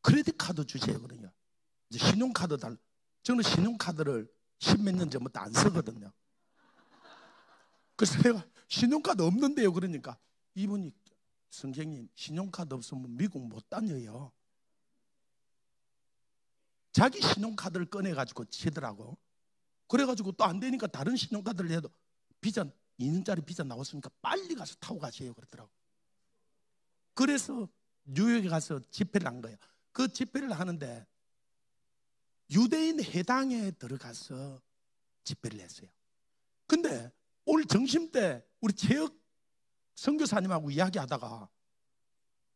크레딧 카드 주세요 그러냐. 이제 신용카드 달. 저는 신용카드를 10몇 년 전부터 안 쓰거든요. 그래서 내가 신용카드 없는데요 그러니까 이분이 선생님 신용카드 없으면 미국 못 다녀요. 자기 신용카드를 꺼내가지고 치더라고. 그래가지고 또 안 되니까 다른 신용카드를 해도 비자 2년짜리 비자 나왔으니까 빨리 가서 타고 가세요 그러더라고. 그래서 뉴욕에 가서 집회를 한 거예요. 그 집회를 하는데 유대인 회당에 들어가서 집회를 했어요. 근데 오늘 점심 때 우리 최혁 선교사님하고 이야기하다가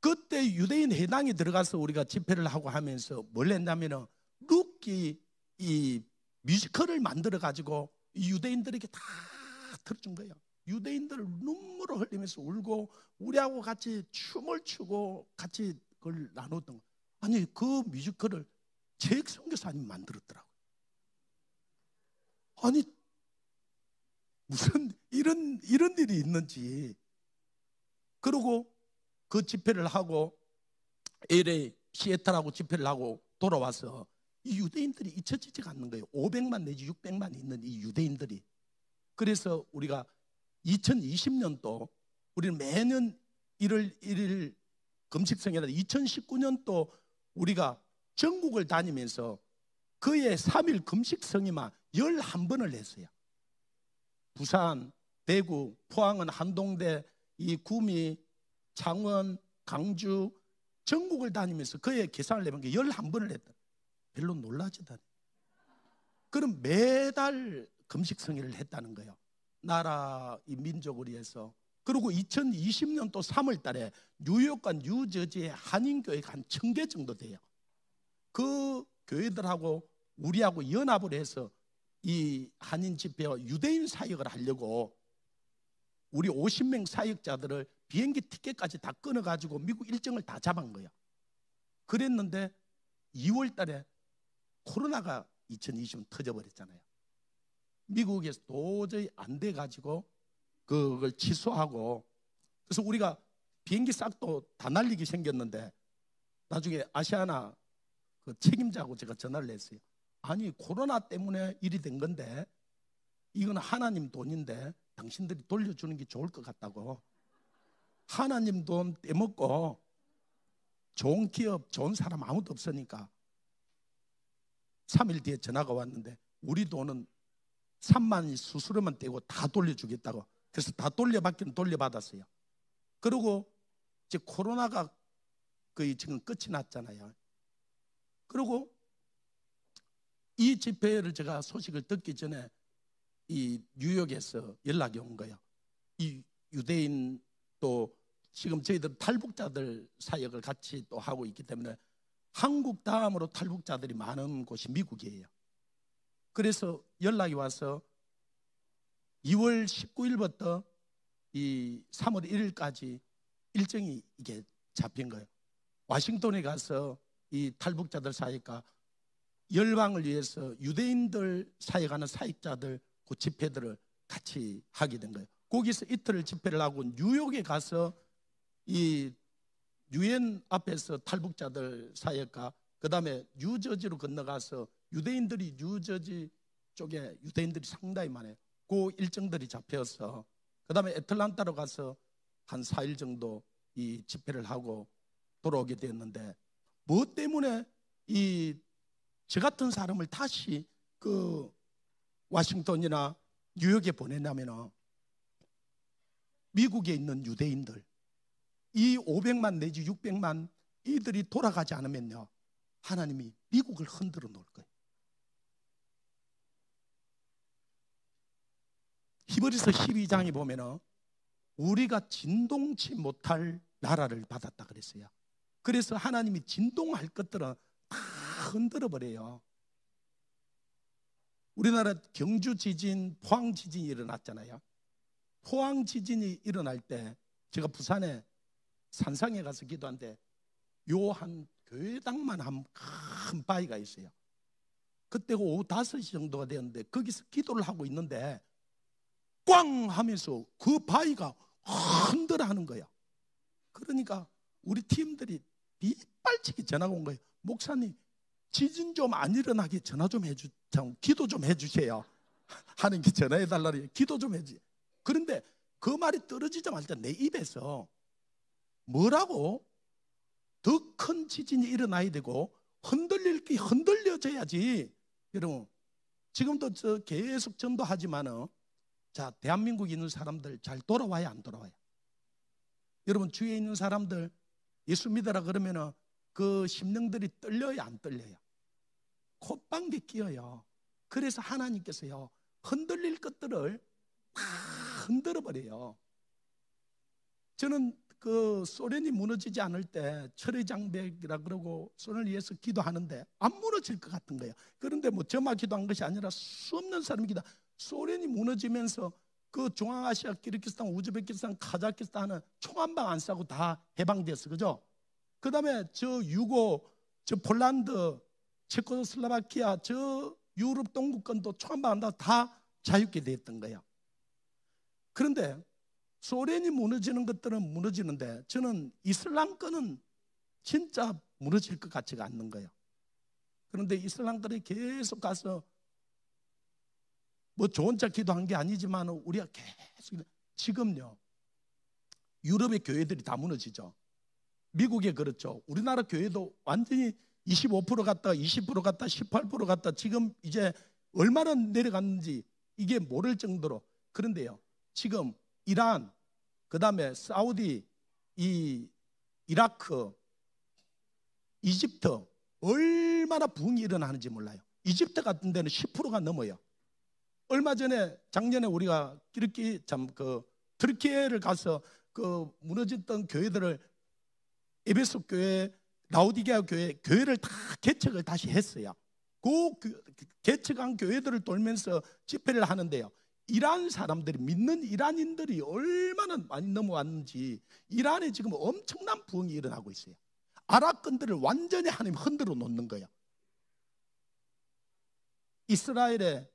그때 유대인 회당에 들어가서 우리가 집회를 하고 하면서 뭘 했냐면은 루키 이 뮤지컬을 만들어 가지고 유대인들에게 다 들어준 거예요. 유대인들 눈물을 흘리면서 울고 우리하고 같이 춤을 추고 같이 그걸 나눴던 거예요. 아니 그 뮤지컬을 최혁 선교사님이 만들었더라고요. 아니 무슨 이런 일이 있는지. 그리고 그 집회를 하고 LA 시애틀하고 집회를 하고 돌아와서 이 유대인들이 잊혀지지가 않는 거예요. 500만 내지 600만 있는 이 유대인들이. 그래서 우리가 2020년도 우리는 매년 1월 1일 금식성이라 2019년도 우리가 전국을 다니면서 그의 3일 금식성이만 11번을 했어요. 부산, 대구, 포항은 한동대, 이 구미, 창원, 강주 전국을 다니면서 그의 계산을 해본 게 11번을 했다. 별로 놀라지도 않아요. 그럼 매달 금식성회를 했다는 거예요. 나라, 이 민족을 위해서. 그리고 2020년도 3월 달에 뉴욕과 뉴저지의 한인교회가 한 1000개 정도 돼요. 그 교회들하고 우리하고 연합을 해서 이 한인 집회와 유대인 사역을 하려고 우리 50명 사역자들을 비행기 티켓까지 다 끊어가지고 미국 일정을 다 잡은 거예요. 그랬는데 2월 달에 코로나가 2020년 터져버렸잖아요. 미국에서 도저히 안 돼가지고 그걸 취소하고, 그래서 우리가 비행기 싹도 다 날리기 생겼는데 나중에 아시아나 그 책임자하고 제가 전화를 했어요. 아니, 코로나 때문에 일이 된 건데 이건 하나님 돈인데 당신들이 돌려주는 게 좋을 것 같다고. 하나님 돈 떼먹고 좋은 기업, 좋은 사람 아무도 없으니까 3일 뒤에 전화가 왔는데 우리 돈은 3만 수수료만 떼고 다 돌려주겠다고. 그래서 다 돌려받기는 돌려받았어요. 그리고 이제 코로나가 거의 지금 끝이 났잖아요. 그리고 이 집회를 제가 소식을 듣기 전에 이 뉴욕에서 연락이 온 거예요. 이 유대인 또 지금 저희들 탈북자들 사역을 같이 또 하고 있기 때문에 한국 다음으로 탈북자들이 많은 곳이 미국이에요. 그래서 연락이 와서 2월 19일부터 이 3월 1일까지 일정이 이게 잡힌 거예요. 워싱턴에 가서 이 탈북자들 사역과 열방을 위해서 유대인들 사역하는 사역자들 그 집회들을 같이 하게 된 거예요. 거기서 이틀을 집회를 하고 뉴욕에 가서 이 유엔 앞에서 탈북자들 사역과 그 다음에 뉴저지로 건너가서 유대인들이 뉴저지 쪽에 유대인들이 상당히 많아요. 그 일정들이 잡혀서 그 다음에 애틀란타로 가서 한 4일 정도 이 집회를 하고 돌아오게 됐는데, 뭐 때문에 이 저 같은 사람을 다시 그 워싱턴이나 뉴욕에 보내냐면 미국에 있는 유대인들 이 500만 내지 600만 이들이 돌아가지 않으면요 하나님이 미국을 흔들어 놓을 거예요. 히브리서 12장에 보면은 우리가 진동치 못할 나라를 받았다 그랬어요. 그래서 하나님이 진동할 것들은 다 흔들어 버려요. 우리나라 경주 지진, 포항 지진이 일어났잖아요. 포항 지진이 일어날 때 제가 부산에 산상에 가서 기도하는데 요 한 교회당만 한 큰 바위가 있어요. 그때 오후 5시 정도가 되었는데 거기서 기도를 하고 있는데 꽝 하면서 그 바위가 흔들어 하는 거예요. 그러니까 우리 팀들이 빗발치기 전화가 온 거예요. 목사님, 지진 좀 안 일어나게 전화 좀 기도 좀 해주세요. 하는 게 전화해달라니 기도 좀 해주세요. 그런데 그 말이 떨어지자마자 내 입에서 뭐라고? 더 큰 지진이 일어나야 되고 흔들릴 게 흔들려져야지. 여러분, 지금도 저 계속 전도하지만은 자, 대한민국에 있는 사람들 잘 돌아와야 안 돌아와요? 여러분, 주위에 있는 사람들 예수 믿어라 그러면은 그 심령들이 떨려요, 안 떨려요? 콧방귀 끼어요. 그래서 하나님께서요 흔들릴 것들을 다 흔들어 버려요. 저는 그 소련이 무너지지 않을 때 철의 장벽이라 그러고 소련을 위해서 기도하는데 안 무너질 것 같은 거예요. 그런데 뭐 저만 기도한 것이 아니라 수없는 사람이 기도. 소련이 무너지면서 그 중앙아시아, 키르기스탄, 우즈베키스탄, 카자흐스탄은 총 한 방 안 쏴고 다 해방됐어, 그죠? 그 다음에 저 유고, 저 폴란드, 체코슬로바키아, 저 유럽 동구권도 총 한 방 안 쏴고 다 자유롭게 됐던 거예요. 그런데 소련이 무너지는 것들은 무너지는데 저는 이슬람권은 진짜 무너질 것 같지가 않는 거예요. 그런데 이슬람권에 계속 가서 뭐 저 혼자 기도한 게 아니지만 우리가 계속 지금요 유럽의 교회들이 다 무너지죠. 미국에 그렇죠. 우리나라 교회도 완전히 25% 갔다 20% 갔다 18% 갔다 지금 이제 얼마나 내려갔는지 이게 모를 정도로. 그런데요, 지금 이란, 그 다음에 사우디, 이라크, 이집트 얼마나 부흥이 일어나는지 몰라요. 이집트 같은 데는 10%가 넘어요. 얼마 전에 작년에 우리가 트르키예를 가서 그 무너졌던 교회들을 에베소 교회, 라오디게아 교회를 다 개척을 다시 했어요. 그 개척한 교회들을 돌면서 집회를 하는데요, 이란 사람들이, 믿는 이란인들이 얼마나 많이 넘어왔는지 이란에 지금 엄청난 부흥이 일어나고 있어요. 아랍권들을 완전히 하나님 흔들어 놓는 거예요. 이스라엘에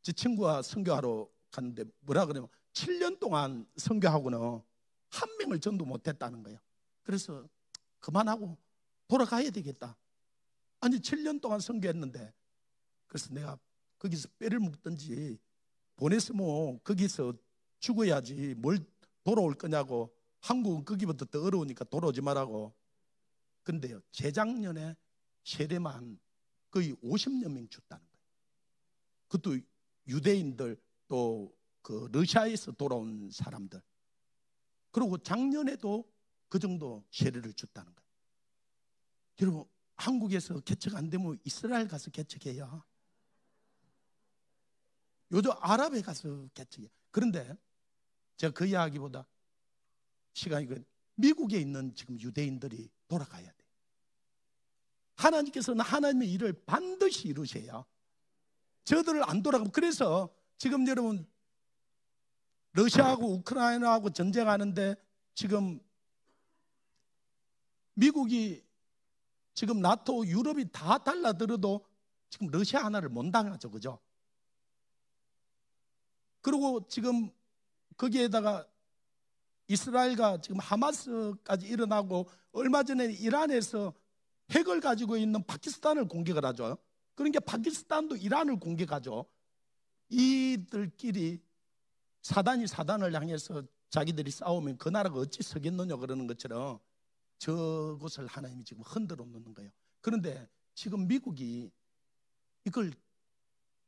제 친구와 선교하러 갔는데 뭐라 그러면 7년 동안 선교하고는 한 명을 전도 못했다는 거예요. 그래서 그만하고 돌아가야 되겠다. 아니 7년 동안 선교했는데, 그래서 내가 거기서 뼈를 묵든지 보냈으면 거기서 죽어야지 뭘 돌아올 거냐고. 한국은 거기부터 더 어려우니까 돌아오지 말라고. 근데요, 재작년에 세례만 거의 50여 명 죽다는 거예요. 그것도 유대인들, 또 그 러시아에서 돌아온 사람들. 그리고 작년에도 그 정도 세례를 줬다는 거예요. 여러분, 한국에서 개척 안 되면 이스라엘 가서 개척해요. 요즘 아랍에 가서 개척해요. 그런데 제가 그 이야기보다 시간이 미국에 있는 지금 유대인들이 돌아가야 돼. 하나님께서는 하나님의 일을 반드시 이루셔야 저들을 안 돌아가면. 그래서 지금 여러분 러시아하고 우크라이나하고 전쟁하는데 지금 미국이 지금 나토 유럽이 다 달라들어도 지금 러시아 하나를 못 당하죠. 그죠? 그리고 지금 거기에다가 이스라엘과 지금 하마스까지 일어나고, 얼마 전에 이란에서 핵을 가지고 있는 파키스탄을 공격을 하죠. 그러니까 파키스탄도 이란을 공격하죠. 이들끼리 사단이 사단을 향해서 자기들이 싸우면 그 나라가 어찌 서겠느냐 그러는 것처럼 저곳을 하나님이 지금 흔들어 놓는 거예요. 그런데 지금 미국이 이걸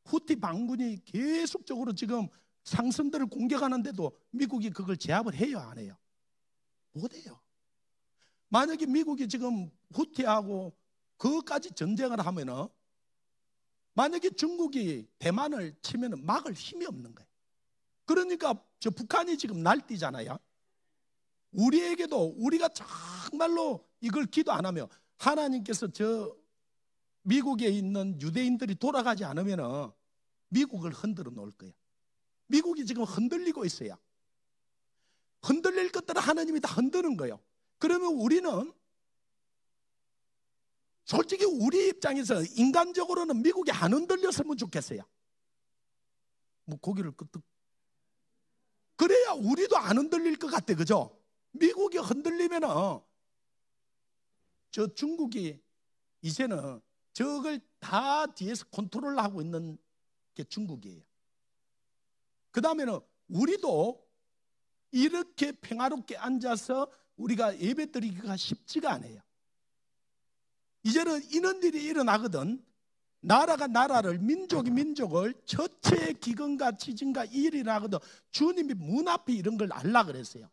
후티 반군이 계속적으로 지금 상선들을 공격하는데도 미국이 그걸 제압을 해요, 안 해요? 못해요. 만약에 미국이 지금 후티하고 그것까지 전쟁을 하면은, 만약에 중국이 대만을 치면은 막을 힘이 없는 거예요. 그러니까 저 북한이 지금 날뛰잖아요. 우리에게도 우리가 정말로 이걸 기도 안 하며 하나님께서 저 미국에 있는 유대인들이 돌아가지 않으면 미국을 흔들어 놓을 거예요. 미국이 지금 흔들리고 있어요. 흔들릴 것들을 하나님이 다 흔드는 거예요. 그러면 우리는 솔직히 우리 입장에서 인간적으로는 미국이 안 흔들렸으면 좋겠어요. 뭐 고기를 끄덕. 그래야 우리도 안 흔들릴 것 같아, 그죠? 미국이 흔들리면은 저 중국이 이제는 저걸 다 뒤에서 컨트롤하고 있는 게 중국이에요. 그 다음에는 우리도 이렇게 평화롭게 앉아서 우리가 예배드리기가 쉽지가 않아요. 이제는 이런 일이 일어나거든. 나라가 나라를, 민족이 민족을, 처체의 기근과 지진과 이 일이 나거든. 주님이 문 앞에 이런 걸 알라 그랬어요.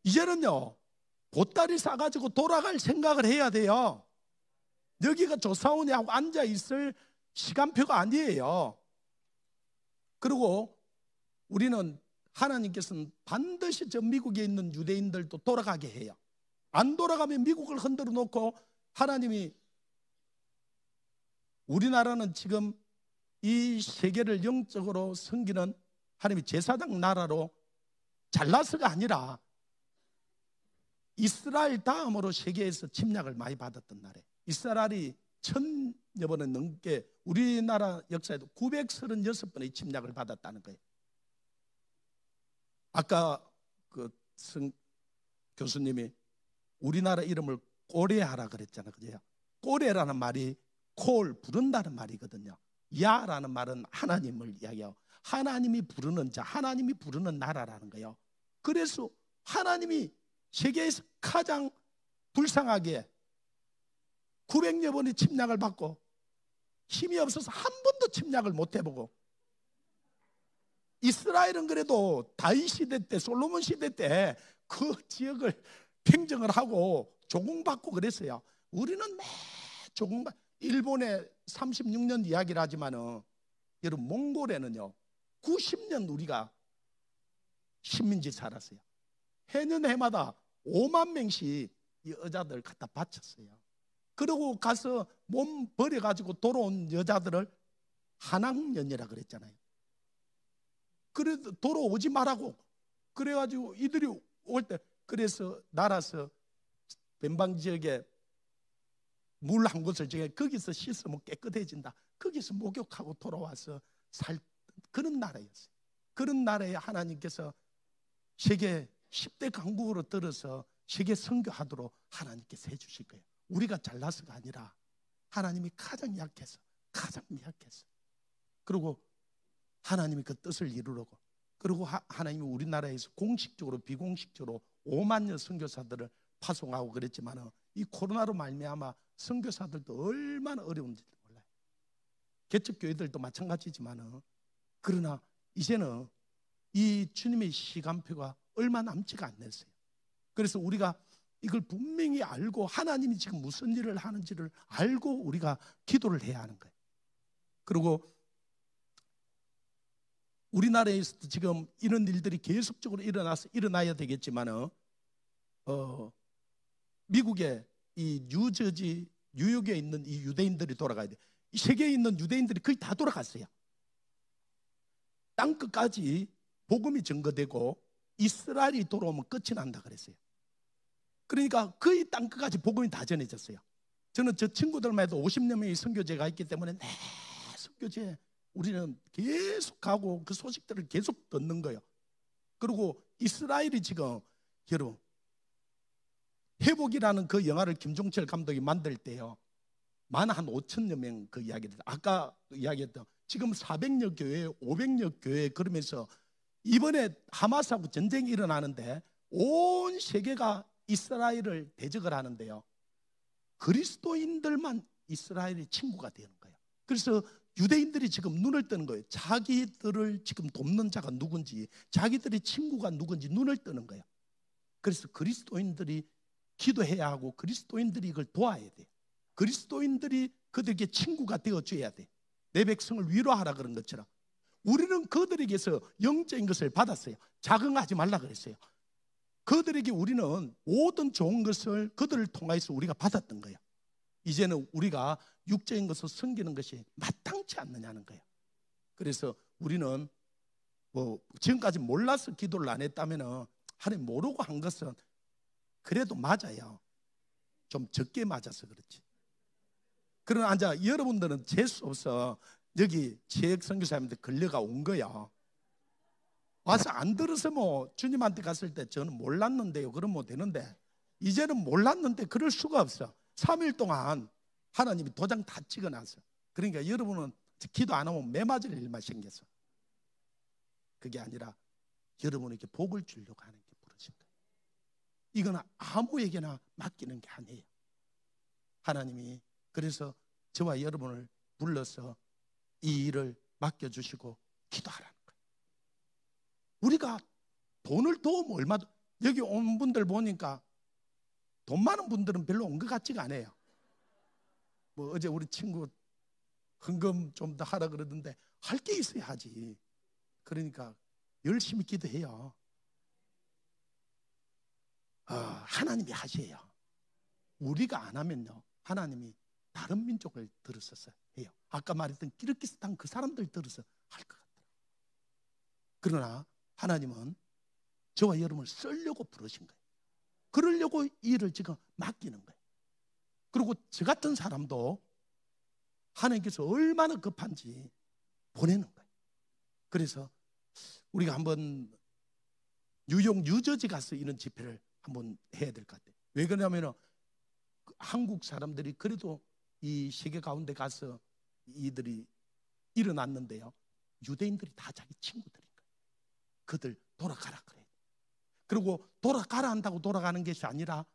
이제는요, 보따리 싸가지고 돌아갈 생각을 해야 돼요. 여기가 조사원이 하고 앉아있을 시간표가 아니에요. 그리고 우리는, 하나님께서는 반드시 저 미국에 있는 유대인들도 돌아가게 해요. 안 돌아가면 미국을 흔들어 놓고, 하나님이, 우리나라는 지금 이 세계를 영적으로 섬기는 하나님이 제사장 나라로 잘나서가 아니라 이스라엘 다음으로 세계에서 침략을 많이 받았던 나라예요. 이스라엘이 1000여 번은 넘게, 우리나라 역사에도 936번의 침략을 받았다는 거예요. 아까 그 교수님이 우리나라 이름을 꼬레하라 그랬잖아요. 그죠? 꼬레라는 말이 콜, 부른다는 말이거든요. 야라는 말은 하나님을 이야기하고, 하나님이 부르는 자, 하나님이 부르는 나라라는 거예요. 그래서 하나님이 세계에서 가장 불쌍하게 900여 번의 침략을 받고 힘이 없어서 한 번도 침략을 못 해보고, 이스라엘은 그래도 다윗 시대 때, 솔로몬 시대 때 그 지역을 평정을 하고 조공받고 그랬어요. 우리는 매 조공받, 일본의 36년 이야기를 하지만은 여러분, 몽골에는요 90년 우리가 식민지 살았어요. 해년 해마다 5만 명씩 이 여자들 갖다 바쳤어요. 그러고 가서 몸 버려가지고 돌아온 여자들을 한학년이라 그랬잖아요. 그래도 돌아오지 말라고 그래가지고 이들이 올 때, 그래서 날아서 변방 지역에 물 한 곳을 정해 거기서 씻으면 깨끗해진다. 거기서 목욕하고 돌아와서 살 그런 나라였어요. 그런 나라에 하나님께서 세계 10대 강국으로 들어서 세계 선교하도록 하나님께서 해주실 거예요. 우리가 잘나서가 아니라 하나님이 가장 약해서, 가장 미약해서, 그리고 하나님이 그 뜻을 이루려고, 그리고 하나님이 우리나라에서 공식적으로 비공식적으로 5만여 선교사들을 파송하고 그랬지만, 이 코로나로 말미암아 선교사들도 얼마나 어려운지 몰라요. 개척교회들도 마찬가지지만, 그러나 이제는 이 주님의 시간표가 얼마 남지가 않았어요. 그래서 우리가 이걸 분명히 알고, 하나님이 지금 무슨 일을 하는지를 알고 우리가 기도를 해야 하는 거예요. 그리고 우리나라에서도 지금 이런 일들이 계속적으로 일어나야 되겠지만, 미국의 이 뉴저지, 뉴욕에 있는 이 유대인들이 돌아가야 돼. 이 세계에 있는 유대인들이 거의 다 돌아갔어요. 땅끝까지 복음이 증거되고 이스라엘이 돌아오면 끝이 난다 그랬어요. 그러니까 거의 땅끝까지 복음이 다 전해졌어요. 저는 저 친구들만 해도 50여 명의 선교제가 있기 때문에 내 선교제 우리는 계속 가고 그 소식들을 계속 듣는 거예요. 그리고 이스라엘이 지금, 여러분, 회복이라는 그 영화를 김종철 감독이 만들 때요, 만 한 5천여 명 그 이야기들, 아까 이야기했던 지금 400여 교회, 500여 교회, 그러면서 이번에 하마스하고 전쟁이 일어나는데 온 세계가 이스라엘을 대적을 하는데요, 그리스도인들만 이스라엘의 친구가 되는 거예요. 그래서 유대인들이 지금 눈을 뜨는 거예요. 자기들을 지금 돕는 자가 누군지, 자기들의 친구가 누군지 눈을 뜨는 거예요. 그래서 그리스도인들이 기도해야 하고, 그리스도인들이 이걸 도와야 돼. 그리스도인들이 그들에게 친구가 되어줘야 돼. 내 백성을 위로하라 그런 것처럼 우리는 그들에게서 영적인 것을 받았어요. 자긍하지 말라 그랬어요. 그들에게 우리는 모든 좋은 것을 그들을 통해서 우리가 받았던 거예요. 이제는 우리가 육적인 것을 섬기는 것이 마땅치 않느냐는 거예요. 그래서 우리는 뭐 지금까지 몰라서 기도를 안 했다면, 하나님 모르고 한 것은 그래도 맞아요. 좀 적게 맞아서 그렇지. 그러나 앉아 여러분들은 재수 없어 여기 지역 선교사님들 걸려가 온 거야. 와서 안 들어서 뭐 주님한테 갔을 때 저는 몰랐는데요 그러면 되는데, 이제는 몰랐는데 그럴 수가 없어. 3일 동안 하나님이 도장 다 찍어놨어. 그러니까 여러분은 기도 안 하면 매 맞을 일만 생겼어. 그게 아니라 여러분에게 복을 주려고 하는 게 부르신 거예요. 이건 아무에게나 맡기는 게 아니에요. 하나님이 그래서 저와 여러분을 불러서 이 일을 맡겨주시고 기도하라는 거예요. 우리가 돈을 도움 얼마, 여기 온 분들 보니까 돈 많은 분들은 별로 온 것 같지가 않아요. 뭐 어제 우리 친구 헌금 좀 더 하라 그러던데, 할 게 있어야 하지. 그러니까 열심히 기도해요. 하나님이 하셔요. 우리가 안 하면요, 하나님이 다른 민족을 들어서서 해요. 아까 말했던 키르기스탄 그 사람들 들어서 할 것 같아요. 그러나 하나님은 저와 여러분을 쓰려고 부르신 거예요. 그러려고 이 일을 지금 맡기는 거예요. 그리고 저 같은 사람도 하나님께서 얼마나 급한지 보내는 거예요. 그래서 우리가 한번 뉴욕, 뉴저지 가서 이런 집회를 한번 해야 될 것 같아요. 왜 그러냐면 한국 사람들이 그래도 이 세계 가운데 가서 이들이 일어났는데요, 유대인들이 다 자기 친구들인 거예요. 그들 돌아가라 그래요. 그리고 돌아가라 한다고 돌아가는 것이 아니라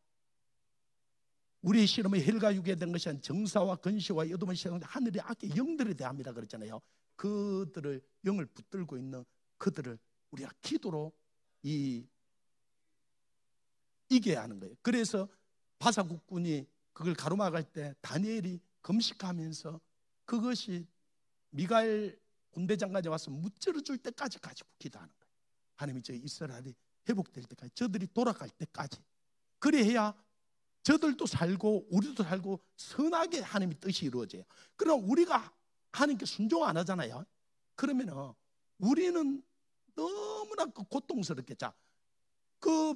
우리의 실험이 헬과 육에 된 것이 아니라 정사와 건시와 여도만 시작 하늘의 악의 영들에 대함이라 그랬잖아요. 그들을 영을 붙들고 있는 그들을 우리가 기도로 이겨야 하는 거예요. 그래서 바사국군이 그걸 가로막을 때 다니엘이 금식하면서 그것이 미가엘 군대장관이 와서 무찌르 줄 때까지 가지고 기도하는 거예요. 하나님이 저 이스라엘이 회복될 때까지, 저들이 돌아갈 때까지, 그래야 저들도 살고 우리도 살고 선하게 하나님의 뜻이 이루어져요. 그러나 우리가 하나님께 순종 안 하잖아요. 그러면 우리는 너무나 고통스럽게, 자, 그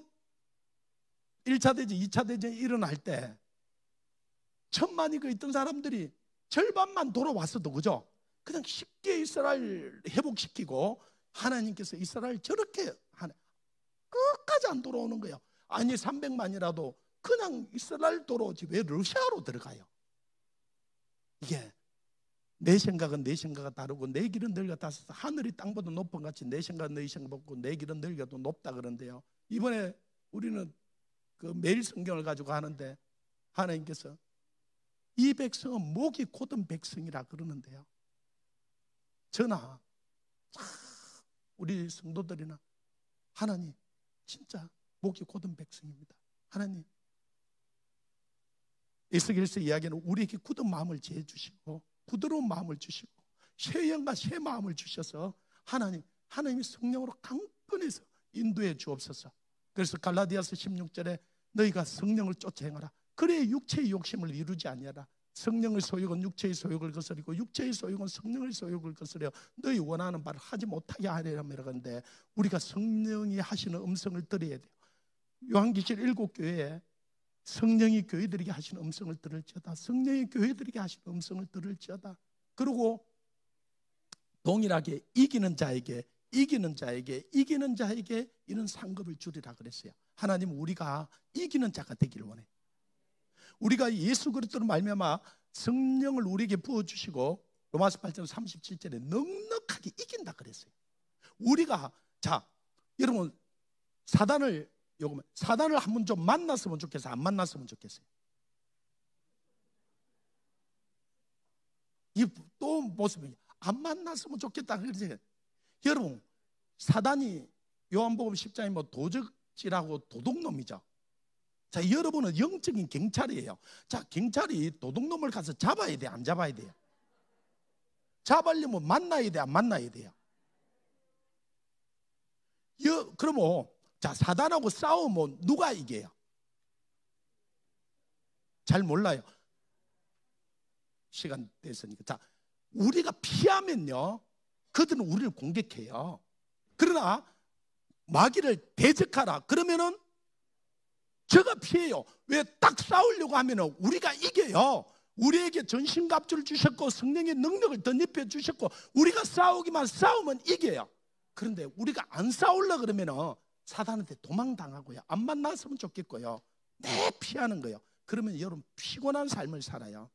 1차 대전, 2차 대전이 일어날 때 천만이 그 있던 사람들이 절반만 돌아왔어도, 그죠? 그냥 쉽게 이스라엘 회복시키고 하나님께서 이스라엘 저렇게 하네, 끝까지 안 돌아오는 거예요. 아니 300만이라도 그냥 이스라엘 돌아오지 왜 러시아로 들어가요? 이게 내 생각은 내 생각과 다르고 내 길은 너희가 다 하늘이 땅보다 높은 같이 내 생각은 너희 생각보다 내 길은 너희가 더 높다 그런데요. 이번에 우리는 그 매일 성경을 가지고 하는데 하나님께서 이 백성은 목이 곧은 백성이라 그러는데요. 저나 우리 성도들이나 하나님 진짜 목이 곧은 백성입니다. 하나님, 에스겔서 이야기는 우리에게 굳은 마음을 지혜 주시고 부드러운 마음을 주시고 새 영과 새 마음을 주셔서 하나님이 성령으로 강건해서 인도해 주옵소서. 그래서 갈라디아서 16절에 너희가 성령을 쫓아 행하라. 그래야 육체의 욕심을 이루지 아니하라. 성령의 소욕은 육체의 소욕을 거스리고 육체의 소욕은 성령의 소욕을 거스려 너희 원하는 바를 하지 못하게 하리라 그러는데, 우리가 성령이 하시는 음성을 들어야 돼요. 요한계시록 7교회에 성령이 교회들에게 하시는 음성을 들을지어다. 성령이 교회들에게 하시는 음성을 들을지어다. 그리고 동일하게 이기는 자에게 이런 상급을 주리라 그랬어요. 하나님은 우리가 이기는 자가 되기를 원해요. 우리가 예수 그리스도로 말미암아 성령을 우리에게 부어주시고 로마서 8장 37절에 넉넉하게 이긴다 그랬어요. 우리가, 자, 여러분 사단을 한 번 좀 만났으면 좋겠어요? 안 만났으면 좋겠어요? 이 또 모습이 안 만났으면 좋겠다 그러지. 여러분 사단이 요한복음 10장에 뭐 도적질하고 도둑놈이죠. 자, 여러분은 영적인 경찰이에요. 자, 경찰이 도둑놈을 가서 잡아야 돼, 안 잡아야 돼요? 잡으려면 만나야 돼, 안 만나야 돼요? 그러면 자, 사단하고 싸우면 누가 이겨요? 잘 몰라요. 시간 됐으니까. 자, 우리가 피하면요 그들은 우리를 공격해요. 그러나 마귀를 대적하라 그러면은 저가 피해요. 왜? 딱 싸우려고 하면은 우리가 이겨요. 우리에게 전신갑주를 주셨고 성령의 능력을 덧입혀 주셨고 우리가 싸우면 이겨요. 그런데 우리가 안 싸우려 그러면은 사단한테 도망당하고요, 안 만났으면 좋겠고요, 내 피하는 거예요. 그러면 여러분 피곤한 삶을 살아요.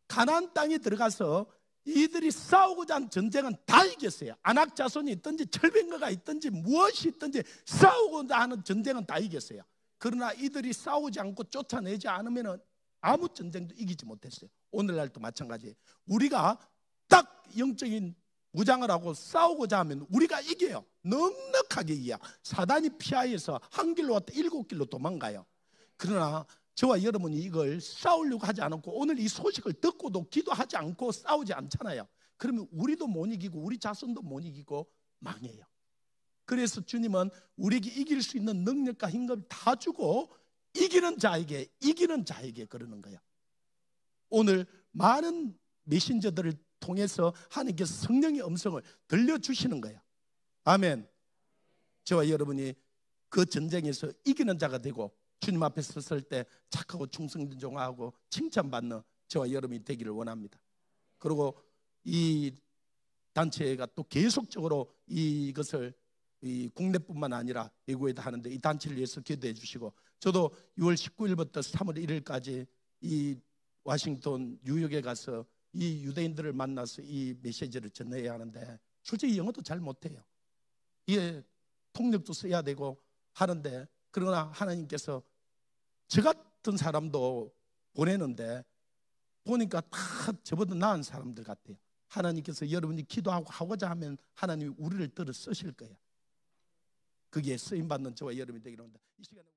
가나안 땅에 들어가서 이들이 싸우고자 한 전쟁은 다 이겼어요. 안악자손이 있든지 철병거가 있든지 무엇이 있든지 싸우고자 하는 전쟁은 다 이겼어요. 그러나 이들이 싸우지 않고 쫓아내지 않으면 아무 전쟁도 이기지 못했어요. 오늘날도 마찬가지예요. 우리가 딱 영적인 무장을 하고 싸우고자 하면 우리가 이겨요. 넉넉하게 이겨. 사단이 피하여서 한 길로 왔다 7길로 도망가요. 그러나 저와 여러분이 이걸 싸우려고 하지 않았고 오늘 이 소식을 듣고도 기도하지 않고 싸우지 않잖아요. 그러면 우리도 못 이기고 우리 자손도 못 이기고 망해요. 그래서 주님은 우리에게 이길 수 있는 능력과 힘을 다 주고 이기는 자에게 그러는 거예요. 오늘 많은 메신저들을 통해서 하나님께서 성령의 음성을 들려주시는 거예요. 아멘. 저와 여러분이 그 전쟁에서 이기는 자가 되고 주님 앞에 섰을 때 착하고 충성전하고 칭찬받는 저와 여러분이 되기를 원합니다. 그리고 이 단체가 또 계속적으로 이것을 국내뿐만 아니라 외국에도 하는데 이 단체를 위해서 기도해 주시고, 저도 6월 19일부터 3월 1일까지 이 워싱턴 뉴욕에 가서 이 유대인들을 만나서 이 메시지를 전해야 하는데 솔직히 영어도 잘 못해요. 이게 통역도 써야 되고 하는데, 그러나 하나님께서 저 같은 사람도 보내는데 보니까 다 저보다 나은 사람들 같아요. 하나님께서 여러분이 기도하고 하고자 하면 하나님이 우리를 들어 쓰실 거예요. 거기에 쓰임받는 저와 여러분이 되기를 원합니다. 이 시간에